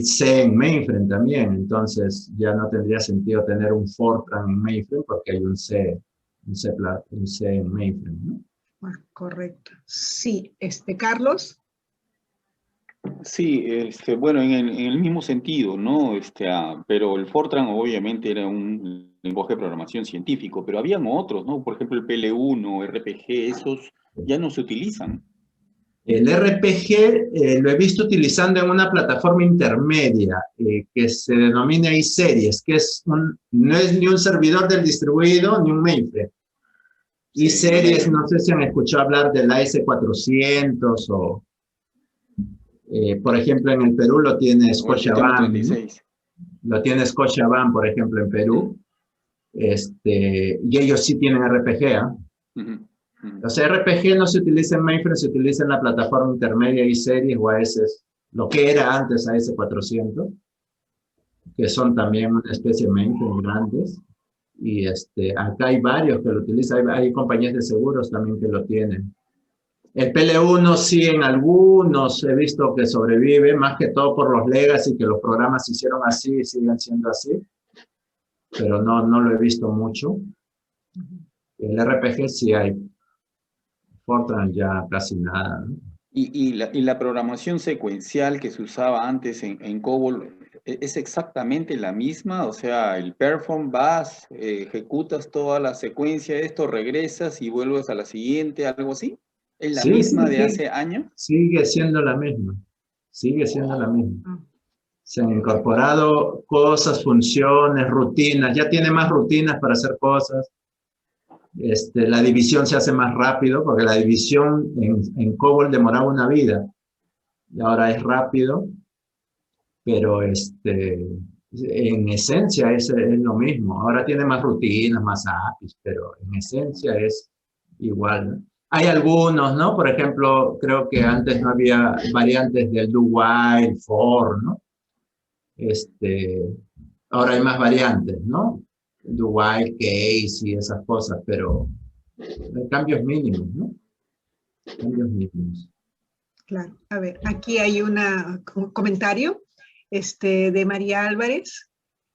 C en mainframe también, entonces ya no tendría sentido tener un Fortran en mainframe porque hay un C en mainframe, ¿no? Bueno, correcto. Sí, Carlos. Sí, bueno, en el mismo sentido, ¿no? Pero el Fortran obviamente era un lenguaje de programación científico, pero habían otros, ¿no? Por ejemplo, el PL1, RPG, esos ya no se utilizan. El RPG lo he visto utilizando en una plataforma intermedia que se denomina iSeries, que no es ni un servidor del distribuido ni un mainframe. Sí, iSeries, no sé si han escuchado hablar del AS400 o... por ejemplo, en el Perú lo tiene Scotiabank. Lo tiene Scotiabank, por ejemplo, en Perú. Y ellos sí tienen RPG, ¿eh? O sea, RPG no se utiliza en mainframe, se utiliza en la plataforma intermedia iSeries o AS, lo que era antes AS400. que son también una especie de mainframe grandes. Y acá hay varios que lo utilizan, hay compañías de seguros también que lo tienen. El PL1 sí en algunos he visto que sobrevive, más que todo por los legacy, que los programas se hicieron así y siguen siendo así, pero no lo he visto mucho. El RPG sí hay, Fortran ya casi nada, ¿no? Y la programación secuencial que se usaba antes en COBOL, ¿es exactamente la misma? O sea, el perform, vas, ejecutas toda la secuencia, esto, regresas y vuelves a la siguiente, algo así. ¿Es la misma de hace años? Sigue siendo la misma, sigue siendo la misma. Se han incorporado cosas, funciones, rutinas, ya tiene más rutinas para hacer cosas. La división se hace más rápido, porque la división en COBOL demoraba una vida, y ahora es rápido, pero en esencia es lo mismo. Ahora tiene más rutinas, más APIs, pero en esencia es igual, ¿no? Hay algunos, ¿no? Por ejemplo, creo que antes no había variantes del do while, for, ¿no? Ahora hay más variantes, ¿no? Do while, case y esas cosas, pero hay cambios mínimos, ¿no? Cambios mínimos. Claro. A ver, aquí hay un comentario de María Álvarez.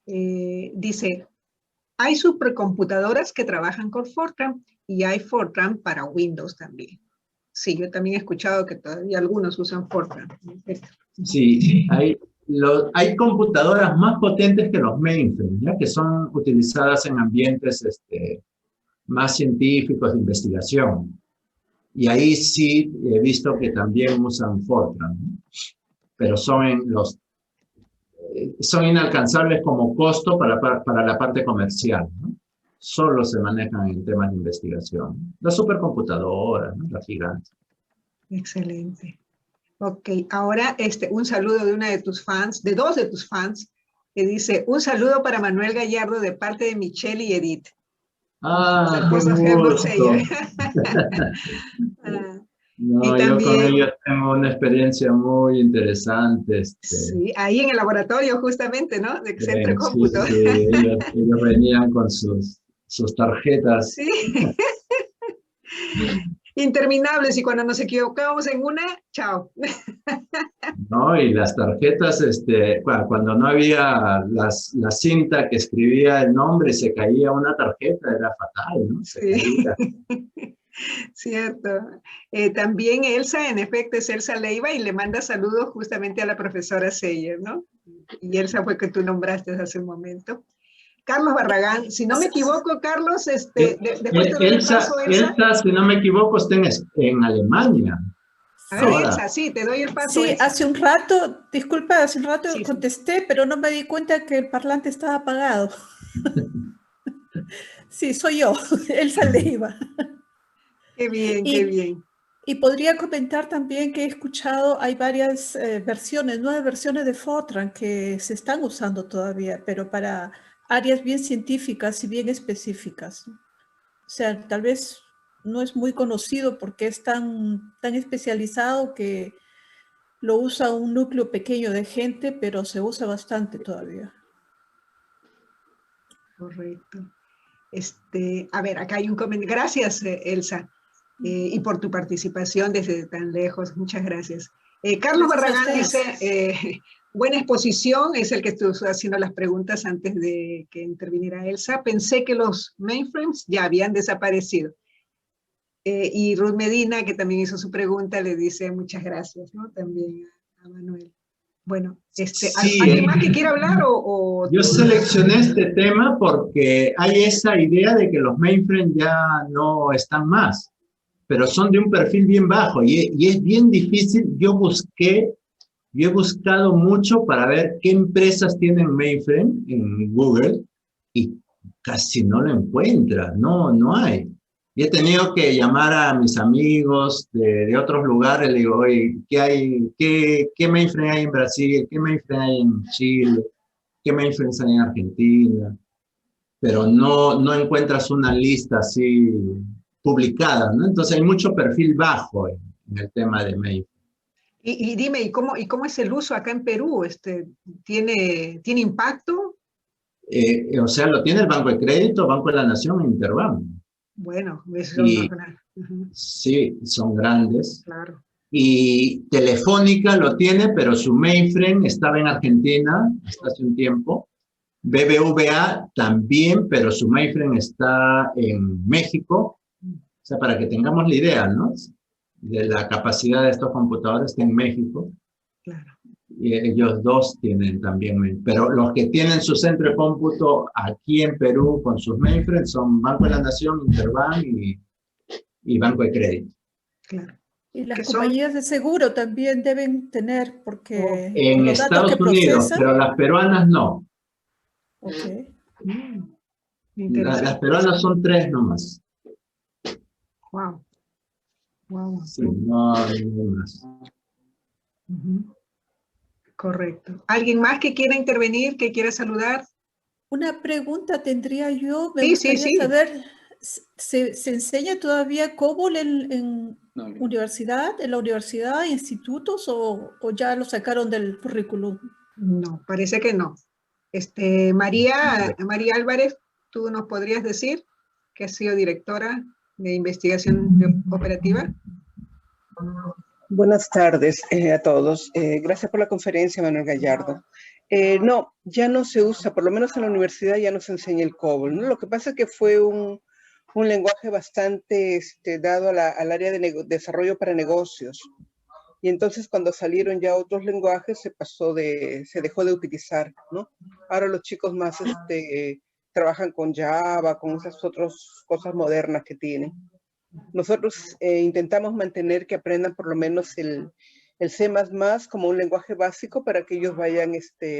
Dice, hay supercomputadoras que trabajan con Fortran y hay Fortran para Windows también. Sí, yo también he escuchado que todavía algunos usan Fortran. Sí, hay computadoras más potentes que los mainframes, ¿ya? Que son utilizadas en ambientes más científicos de investigación. Y ahí sí he visto que también usan Fortran, ¿no? Pero son inalcanzables como costo para la parte comercial, ¿no? Solo se manejan en temas de investigación. Las supercomputadoras, ¿no? Las gigantes. Excelente. Ok, ahora un saludo de una de tus fans, de dos de tus fans, que dice, un saludo para Manuel Gallardo de parte de Michelle y Edith. Ah, qué gusto. No, y yo también, con ellos tengo una experiencia muy interesante. Sí, ahí en el laboratorio justamente, ¿no? De Centro Cómputo. Sí, ellos venían con sus tarjetas. Sí. Interminables, y cuando nos equivocábamos en una, chao. No, y las tarjetas, cuando no había la cinta que escribía el nombre, se caía una tarjeta, era fatal, ¿no? Se caía. Cierto. También Elsa, en efecto, es Elsa Leiva y le manda saludos justamente a la profesora Seyer, ¿no? Y Elsa fue que tú nombraste hace un momento. Carlos Barragán, si no me equivoco, Carlos, después te doy el paso, Elsa, si no me equivoco, está en Alemania. A ver, Elsa, sí, te doy el paso. Sí, Elsa. hace un rato, disculpa, hace un rato Sí, contesté, pero no me di cuenta que el parlante estaba apagado. Sí, soy yo, Elsa Leiva. Qué bien, qué bien. Y podría comentar también que he escuchado, hay varias versiones, nuevas versiones de Fortran que se están usando todavía, pero para áreas bien científicas y bien específicas. O sea, tal vez no es muy conocido porque es tan especializado que lo usa un núcleo pequeño de gente, pero se usa bastante todavía. Correcto. A ver, acá hay un comentario. Gracias, Elsa, y por tu participación desde tan lejos. Muchas gracias. Carlos Barragán dice, buena exposición, es el que estuvo haciendo las preguntas antes de que interviniera Elsa. Pensé que los mainframes ya habían desaparecido. Y Ruth Medina, que también hizo su pregunta, le dice muchas gracias, ¿no? También a Manuel. Bueno, sí, ¿alguien más que quiera hablar? Yo seleccioné este tema porque hay esa idea de que los mainframes ya no están más, pero son de un perfil bien bajo y es bien difícil. Yo he buscado mucho para ver qué empresas tienen mainframe en Google y casi no lo encuentro, no hay. Y he tenido que llamar a mis amigos de otros lugares, le digo, oye, ¿qué mainframe hay en Brasil? ¿Qué mainframe hay en Chile? ¿Qué mainframes hay en Argentina? Pero no encuentras una lista así publicada, ¿no? Entonces hay mucho perfil bajo en el tema de mainframe. Y dime, ¿y cómo es el uso acá en Perú? ¿Tiene impacto? O sea, lo tiene el Banco de Crédito, Banco de la Nación e Interbank. Bueno, eso es Y una... sí, son grandes. Claro. Y Telefónica lo tiene, pero su mainframe estaba en Argentina hasta hace un tiempo. BBVA también, pero su mainframe está en México. O sea, para que tengamos la idea, ¿no? De la capacidad de estos computadores está en México. Claro. Y ellos dos tienen también, pero los que tienen su centro de cómputo aquí en Perú con sus mainframes son Banco de la Nación, Interbank y Banco de Crédito. Claro. Y las Que son compañías de seguro también deben tener, porque En los datos que Estados Unidos, procesan. pero las peruanas no. Ok. Las interesante. peruanas son 3 nomás. Wow. Wow. Sí, no hay más. Correcto. ¿Alguien más que quiera intervenir, que quiera saludar? Una pregunta tendría yo, me Sí, sí, gustaría sí. saber, ¿se enseña todavía COBOL en No, no. universidad, en la universidad, institutos, o ya lo sacaron del currículum? No, parece que no. María Álvarez, ¿tú nos podrías decir que has sido directora de investigación operativa? Buenas tardes a todos. Gracias por la conferencia, Manuel Gallardo. No, ya no se usa, por lo menos en la universidad ya no se enseña el COBOL, ¿no? Lo que pasa es que fue un lenguaje bastante dado al área de desarrollo para negocios. Y entonces cuando salieron ya otros lenguajes se dejó de utilizar, ¿no? Ahora los chicos más trabajan con Java, con esas otras cosas modernas que tienen. Nosotros intentamos mantener que aprendan por lo menos el C++ como un lenguaje básico para que ellos vayan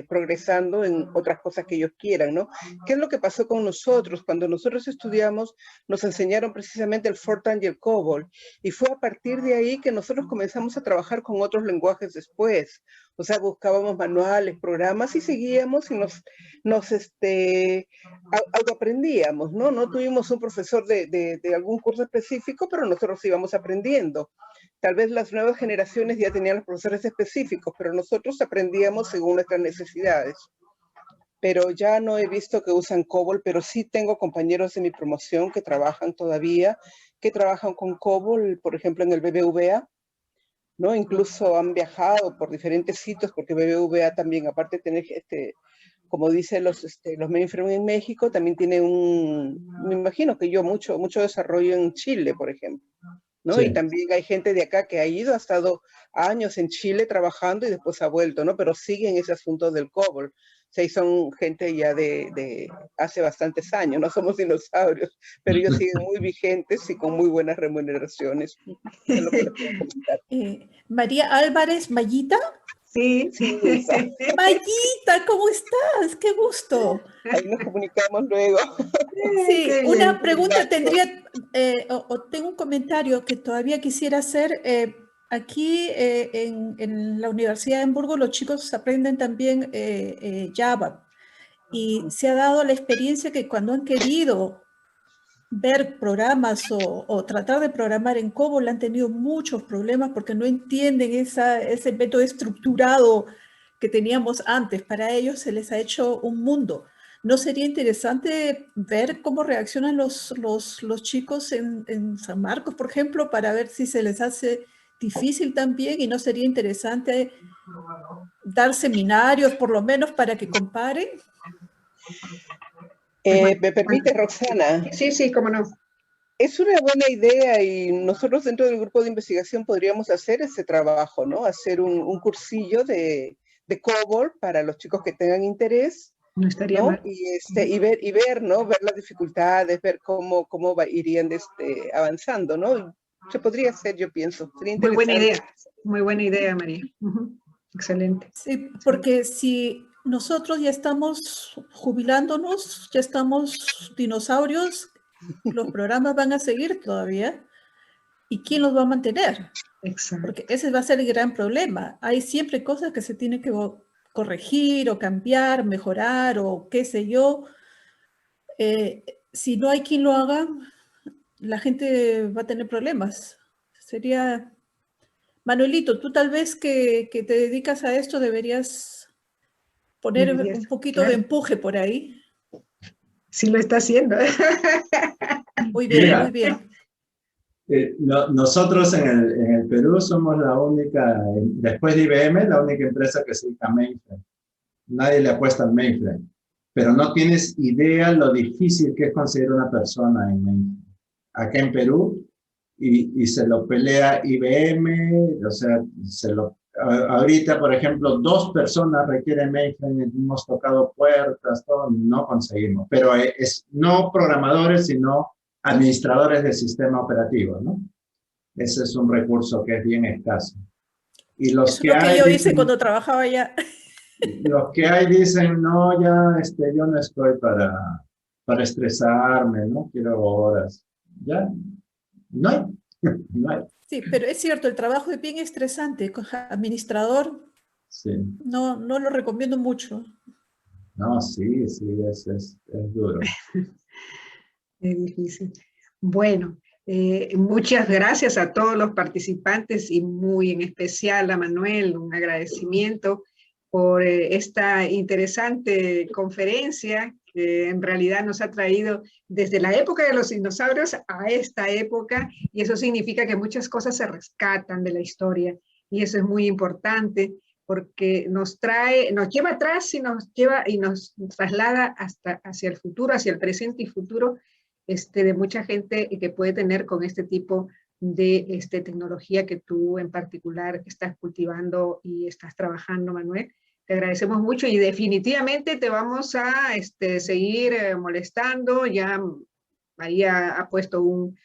progresando en otras cosas que ellos quieran, ¿no? ¿Qué es lo que pasó con nosotros? Cuando nosotros estudiamos, nos enseñaron precisamente el Fortran y el COBOL, y fue a partir de ahí que nosotros comenzamos a trabajar con otros lenguajes después. O sea, buscábamos manuales, programas y seguíamos y nos autoaprendíamos, ¿no? No tuvimos un profesor de algún curso específico, pero nosotros íbamos aprendiendo. Tal vez las nuevas generaciones ya tenían los profesores específicos, pero nosotros aprendíamos según nuestras necesidades. Pero ya no he visto que usan COBOL, pero sí tengo compañeros de mi promoción que trabajan todavía, que trabajan con COBOL, por ejemplo, en el BBVA, ¿no? Incluso han viajado por diferentes sitios, porque BBVA también, aparte de tener, como dicen los mainframe en México, también tiene me imagino que mucho desarrollo en Chile, por ejemplo, ¿no? Sí. Y también hay gente de acá que ha ido, ha estado años en Chile trabajando y después ha vuelto, ¿no? Pero siguen ese asunto del COBOL. O sea, y son gente ya de hace bastantes años, no somos dinosaurios, pero ellos siguen muy vigentes y con muy buenas remuneraciones. Es lo que les puedo comentar. María Álvarez, Mayita. Sí. Sí, Luisa. Mayita, ¿cómo estás? Qué gusto. Ahí nos comunicamos luego. Sí, Qué una bien. pregunta tendría, o tengo un comentario que todavía quisiera hacer. Aquí en la Universidad de Hamburgo los chicos aprenden también Java, y se ha dado la experiencia que cuando han querido ver programas o tratar de programar en COBOL han tenido muchos problemas porque no entienden ese método estructurado que teníamos antes. Para ellos se les ha hecho un mundo. ¿No sería interesante ver cómo reaccionan los chicos en San Marcos, por ejemplo, para ver si se les hace difícil también? ¿Y no sería interesante dar seminarios, por lo menos, para que comparen? ¿Me permite, Roxana? Sí, cómo no. Es una buena idea y nosotros dentro del grupo de investigación podríamos hacer ese trabajo, ¿no? Hacer un cursillo de COBOL para los chicos que tengan interés, No estaría ¿no? mal. Y ver, ¿no? Ver las dificultades, ver cómo irían avanzando, ¿no? Se podría hacer, yo pienso. Sería Muy buena interesante. idea. Muy buena idea, María. Excelente. Sí, porque si nosotros ya estamos jubilándonos, ya estamos dinosaurios, los programas van a seguir todavía. ¿Y quién los va a mantener? Exacto. Porque ese va a ser el gran problema. Hay siempre cosas que se tienen que corregir o cambiar, mejorar o qué sé yo. Si no hay quien lo haga, la gente va a tener problemas. Sería Manuelito, tú tal vez que te dedicas a esto deberías poner un poquito de empuje por ahí. Sí lo está haciendo. Muy bien, Mira, muy bien. Nosotros en el Perú somos la única, después de IBM, la única empresa que se dedica a mainframe. Nadie le apuesta al mainframe. Pero no tienes idea lo difícil que es conseguir una persona en mainframe. Acá en Perú, y se lo pelea IBM, o sea, ahorita, por ejemplo, 2 personas requieren mainframe, hemos tocado puertas, todo, no conseguimos. Pero no programadores, sino administradores del sistema operativo, ¿no? Ese es un recurso que es bien escaso. Y los Eso que es lo que hay yo hice dicen, cuando trabajaba allá. los que hay dicen, no, ya, yo no estoy para estresarme, no quiero horas. Ya, no hay, no hay. Sí, pero es cierto, el trabajo es bien estresante. Administrador, Sí, no lo recomiendo mucho. no, sí, es duro. Es difícil. Bueno, muchas gracias a todos los participantes y muy en especial a Manuel, un agradecimiento por esta interesante conferencia que en realidad nos ha traído desde la época de los dinosaurios a esta época, y eso significa que muchas cosas se rescatan de la historia y eso es muy importante porque nos lleva atrás y nos lleva y nos traslada hasta hacia el futuro, hacia el presente y futuro de mucha gente que puede tener con este tipo de tecnología que tú en particular estás cultivando y estás trabajando, Manuel. Te agradecemos mucho y definitivamente te vamos a seguir molestando. Ya María ha puesto un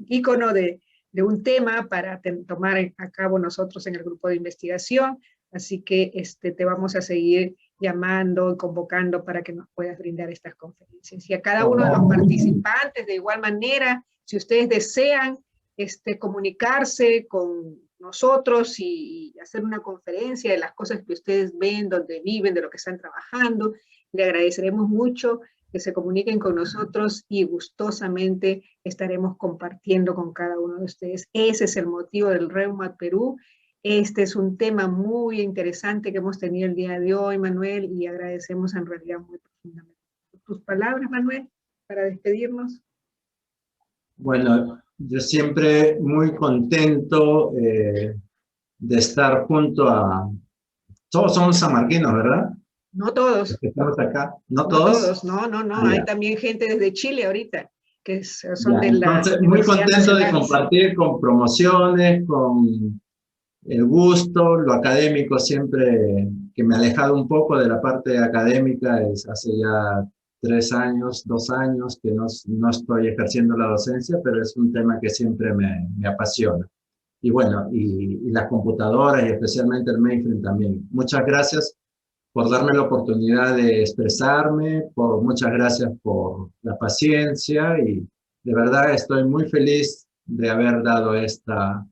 icono de un tema para tomar a cabo nosotros en el grupo de investigación. Así que te vamos a seguir llamando y convocando para que nos puedas brindar estas conferencias. Y a cada uno de los participantes, de igual manera, si ustedes desean comunicarse con nosotros y hacer una conferencia de las cosas que ustedes ven, donde viven, de lo que están trabajando, le agradeceremos mucho que se comuniquen con nosotros y gustosamente estaremos compartiendo con cada uno de ustedes. Ese es el motivo del REUMAT Perú. Este es un tema muy interesante que hemos tenido el día de hoy, Manuel, y agradecemos en realidad muy profundamente. ¿Tus palabras, Manuel, para despedirnos? Bueno, yo siempre muy contento de estar junto a... Todos somos sanmarquinos, ¿verdad? No todos. Los que estamos acá. ¿No No todos? todos, no. Ah, hay también gente desde Chile ahorita, que son ya, de la entonces, muy contento de compartir con promociones, con el gusto, lo académico siempre, que me ha alejado un poco de la parte académica, es hace ya 2 años que no estoy ejerciendo la docencia, pero es un tema que siempre me apasiona. Y bueno, y las computadoras y especialmente el mainframe también. Muchas gracias por darme la oportunidad de expresarme, muchas gracias por la paciencia y de verdad estoy muy feliz de haber dado esta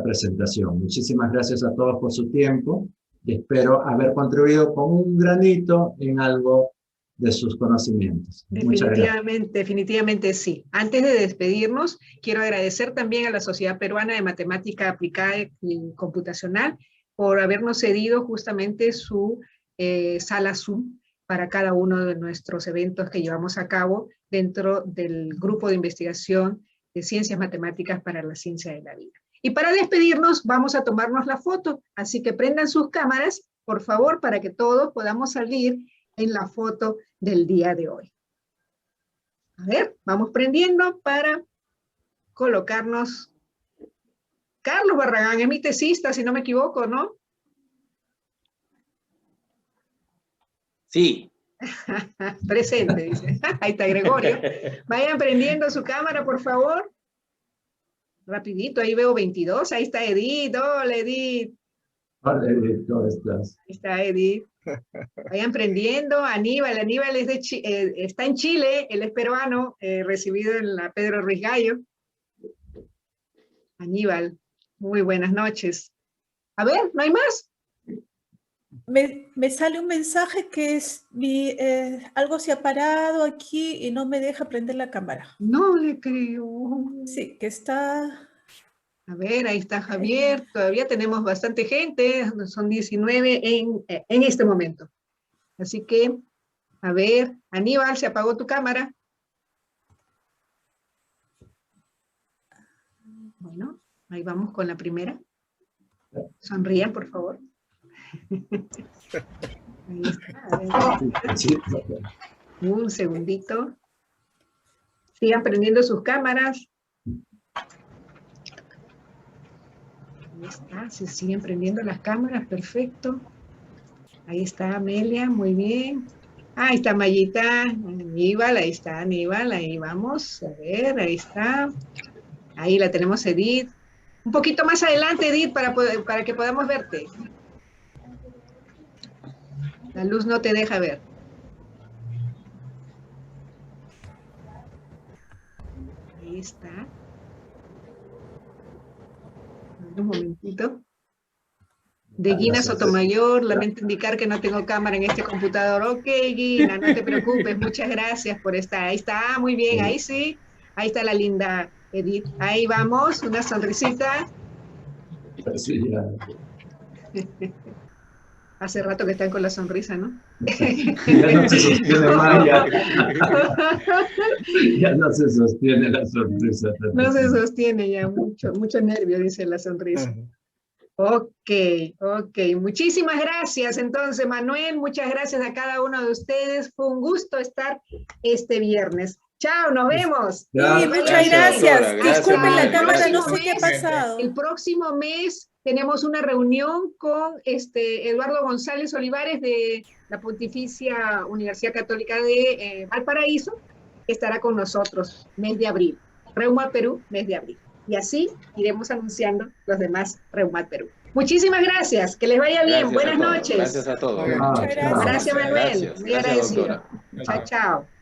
presentación. Muchísimas gracias a todos por su tiempo y espero haber contribuido con un granito en algo de sus conocimientos. Muchas gracias. Definitivamente sí. Antes de despedirnos, quiero agradecer también a la Sociedad Peruana de Matemática Aplicada y Computacional por habernos cedido justamente su sala Zoom para cada uno de nuestros eventos que llevamos a cabo dentro del grupo de investigación de Ciencias Matemáticas para la Ciencia de la Vida. Y para despedirnos vamos a tomarnos la foto, así que prendan sus cámaras, por favor, para que todos podamos salir en la foto del día de hoy. A ver, vamos prendiendo para colocarnos. Carlos Barragán es mi tesista, si no me equivoco, ¿no? Sí. Presente, dice. Ahí está Gregorio. Vayan prendiendo su cámara, por favor. Rapidito, ahí veo 22. Ahí está Edith. Hola, Edith. Hola, Edith, ¿cómo estás? Ahí está Edith. Vayan prendiendo. Aníbal es está en Chile, él es peruano, recibido en la Pedro Ruiz Gallo. Aníbal, muy buenas noches. A ver, ¿no hay más? Me sale un mensaje que es algo se ha parado aquí y no me deja prender la cámara. No le creo. Sí, que está... A ver, ahí está Javier. Todavía tenemos bastante gente. Son 19 en este momento. Así que, a ver, Aníbal, ¿se apagó tu cámara? Bueno, ahí vamos con la primera. Sonrían, por favor. Ahí está. A ver. Un segundito. Sigan prendiendo sus cámaras. Ahí está, se siguen prendiendo las cámaras, perfecto. Ahí está Amelia, muy bien. Ahí está Mayita, Aníbal, ahí está Aníbal, ahí vamos. A ver, ahí está. Ahí la tenemos Edith. Un poquito más adelante, Edith, para que podamos verte. La luz no te deja ver. Ahí está. Un momentito. De Gina Sotomayor, lamento indicar que no tengo cámara en este computador. Ok, Gina, no te preocupes, muchas gracias por estar. Ahí está, muy bien, ahí sí. Ahí está la linda Edith. Ahí vamos, una sonrisita. Hace rato que están con la sonrisa, ¿no? Ya no se sostiene más, ya no se sostiene la sonrisa. No se sostiene ya, mucho nervio, dice la sonrisa. Ok. Muchísimas gracias entonces, Manuel. Muchas gracias a cada uno de ustedes. Fue un gusto estar este viernes. Chao, nos vemos. Sí, muchas gracias. Disculpen la cámara, no sé qué ha pasado. El próximo mes tenemos una reunión con Eduardo González Olivares de la Pontificia Universidad Católica de Valparaíso, que estará con nosotros mes de abril. Reumat Perú, mes de abril. Y así iremos anunciando los demás Reumat Perú. Muchísimas gracias, que les vaya bien. Buenas noches. Gracias a todos. Muchas gracias. Gracias, Manuel. Gracias. Muy agradecido. Doctora. Chao, chao.